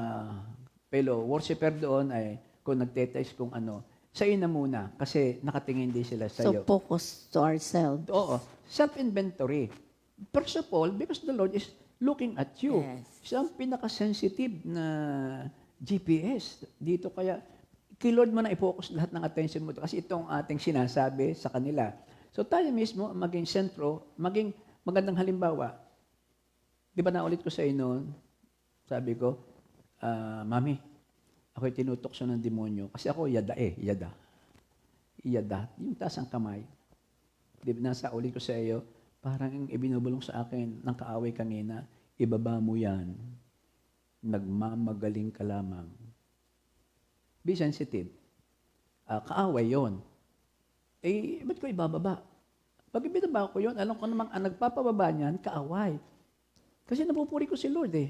[SPEAKER 5] fellow worshiper doon ay kung nagtetext kung ano. Sa iyo na muna kasi nakatingin din sila sa iyo.
[SPEAKER 4] So, focus to ourselves.
[SPEAKER 5] Oo. Self-inventory. First of all, because the Lord is looking at you.
[SPEAKER 4] Yes.
[SPEAKER 5] Siya ang pinaka-sensitive na GPS. Dito kaya, kay Lord mo na i-focus lahat ng attention mo. Kasi itong ating sinasabi sa kanila. So tayo mismo, maging sentro, maging magandang halimbawa. Di ba naulit ko sa inyo, sabi ko, Mami, ako'y tinutokso ng demonyo. Kasi ako, yada. Yung taas ang kamay. Di ba nasa ulit ko sa iyo, parang ibinubulong sa akin ng kaaway kanina, ibaba mo yan. Nagmamagaling ka lamang. Be sensitive. Kaaway yon. eh, ba't ko ibababa? Pag ibinaba ko yun, alam ko namang ang nagpapababa niyan, kaaway. Kasi napupuri ko si Lord eh.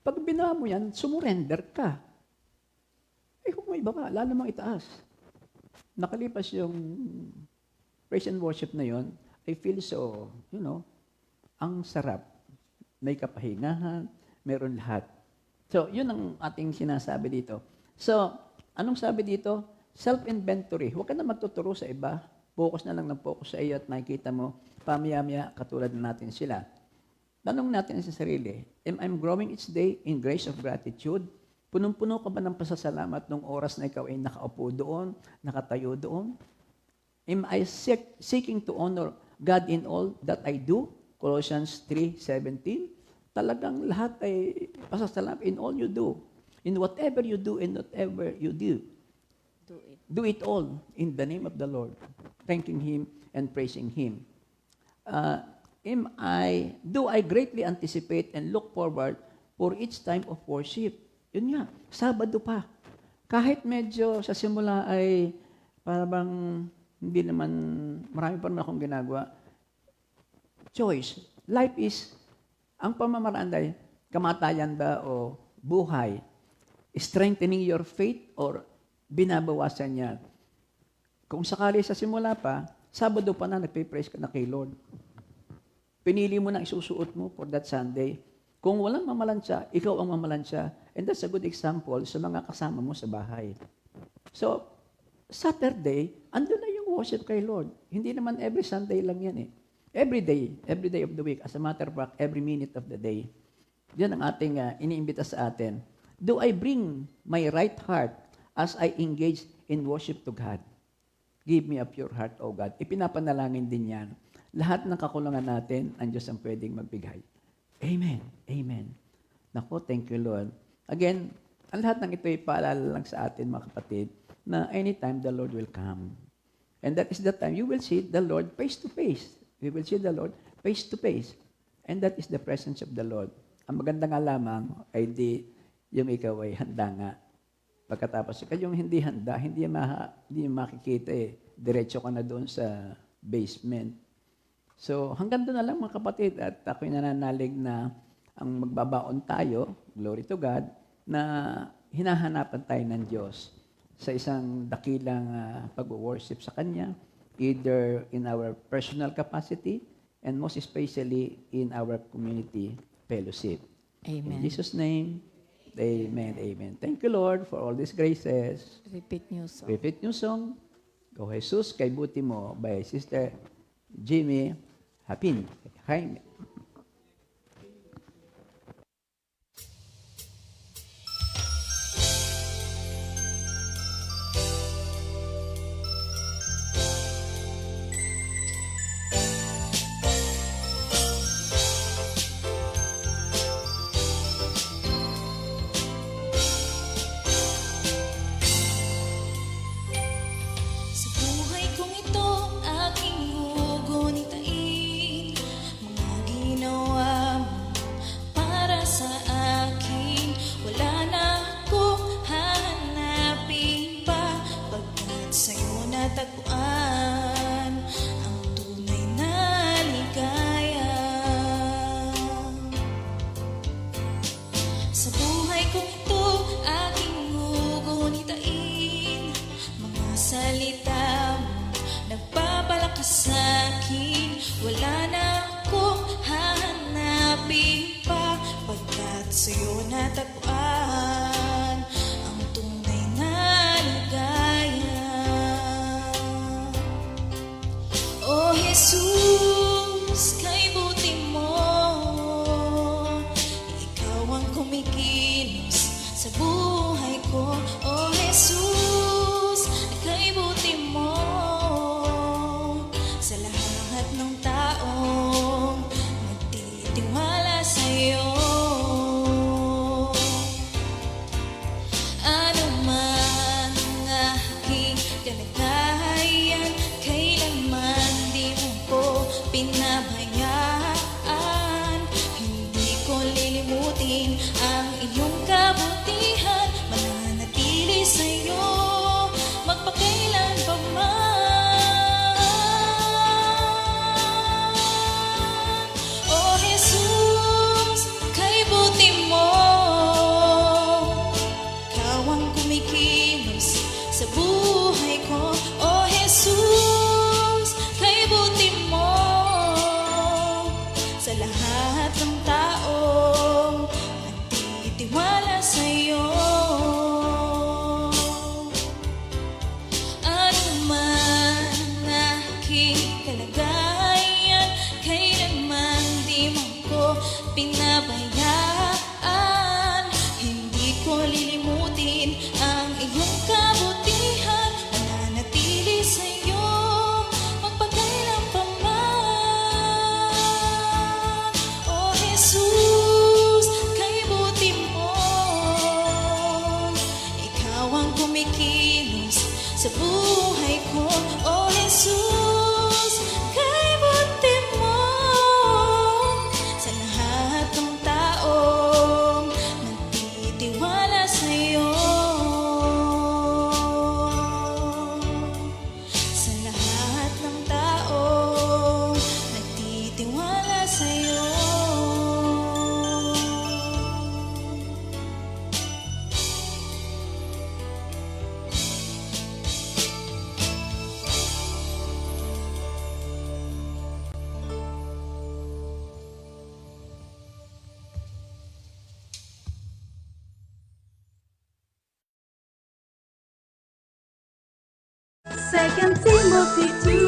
[SPEAKER 5] Pag binaba mo yan, sumurrender ka. Eh, kung may ibaba, lalo mang itaas. Nakalipas yung praise and worship na yon, I feel so, ang sarap. May kapahingahan, meron lahat. So, yun ang ating sinasabi dito. So, anong sabi dito? Self-inventory. Huwag ka na magtuturo sa iba. Focus na lang ng focus sa iyo at makikita mo, pamaya-maya katulad na natin sila. Tanong natin sa sarili, am I growing each day in grace of gratitude? Punong-puno ka ba ng pasasalamat nung oras na ikaw ay nakaupo doon, nakatayo doon? Am I seeking to honor God in all that I do? Colossians 3:17. Talagang lahat ay pasasalamat in all you do. In whatever you do and whatever you do. Do it all in the name of the Lord, thanking Him and praising Him. Do I greatly anticipate and look forward for each time of worship? Yun nga, Sabado pa. Kahit medyo sa simula ay parang hindi naman, marami pa naman akong ginagawa. Choice. Life is, ang pamamaraan ay kamatayan ba o buhay? Strengthening your faith or binabawasan niya? Kung sakali sa simula pa, Sabado pa na, nagpe-praise ka na kay Lord. Pinili mo na isusuot mo for that Sunday. Kung walang mamalansya, ikaw ang mamalansya. And that's a good example sa mga kasama mo sa bahay. So, Saturday, andun na yung worship kay Lord. Hindi naman every Sunday lang yan eh. Every day of the week. As a matter of fact, every minute of the day. Yan ang ating iniimbita sa atin. Do I bring my right heart as I engage in worship to God? Give me a pure heart, O God. Ipinapanalangin din yan. Lahat ng kakulangan natin, ang Diyos ang pwedeng magbigay. Amen. Amen. Nako, thank you, Lord. Again, ang lahat ng ito ay paalala lang sa atin, mga kapatid, na anytime the Lord will come. And that is the time you will see the Lord face to face. We will see the Lord face to face. And that is the presence of the Lord. Ang maganda nga lamang ay yung ikaw ay handa nga. Pagkatapos, yung hindi handa, hindi makikita eh. Diretso ka na doon sa basement. So, hanggang doon na lang mga kapatid. At ako'y nananalig na ang magbabaon tayo, glory to God, na hinahanapan tayo ng Diyos sa isang dakilang pag-worship sa Kanya, either in our personal capacity and most especially in our community fellowship.
[SPEAKER 4] Amen.
[SPEAKER 5] In Jesus' name, amen, amen. Thank you, Lord, for all these graces.
[SPEAKER 4] Repeat new song.
[SPEAKER 5] Repeat new song, O Jesus, kay buti mo, by Sister Jimmy Hapin. Jaime.
[SPEAKER 2] Sa buhay kong ito, aking gugunitain mga ginawa mo para sa akin. Wala na akong hahanapin pa, pagkat sa'yo natagpuan ang tunay na ligaya. Sa buhay kong ito, aking gugunitain mga salita mo, nagpapalakas sa'kin. Wala na akong hahanapin pa, pagkat sa'yo natagpuan ang tunay na ligaya. O Jesus, kay buti mo, ikaw ang kumikilos pinabayaan. Hindi ko lilimutin ang iyong kabutihan, mananatili sa'yo magpakailan pa man. O Jesus, kay buti mo, ikaw ang kumikilos sa buhay ko. O Jesus, kay buti mo, sa lahat ng taong nagtitiwala sa'yo. Sa lahat ng taong nagtitiwala sa'yo.
[SPEAKER 6] Second Timothy 2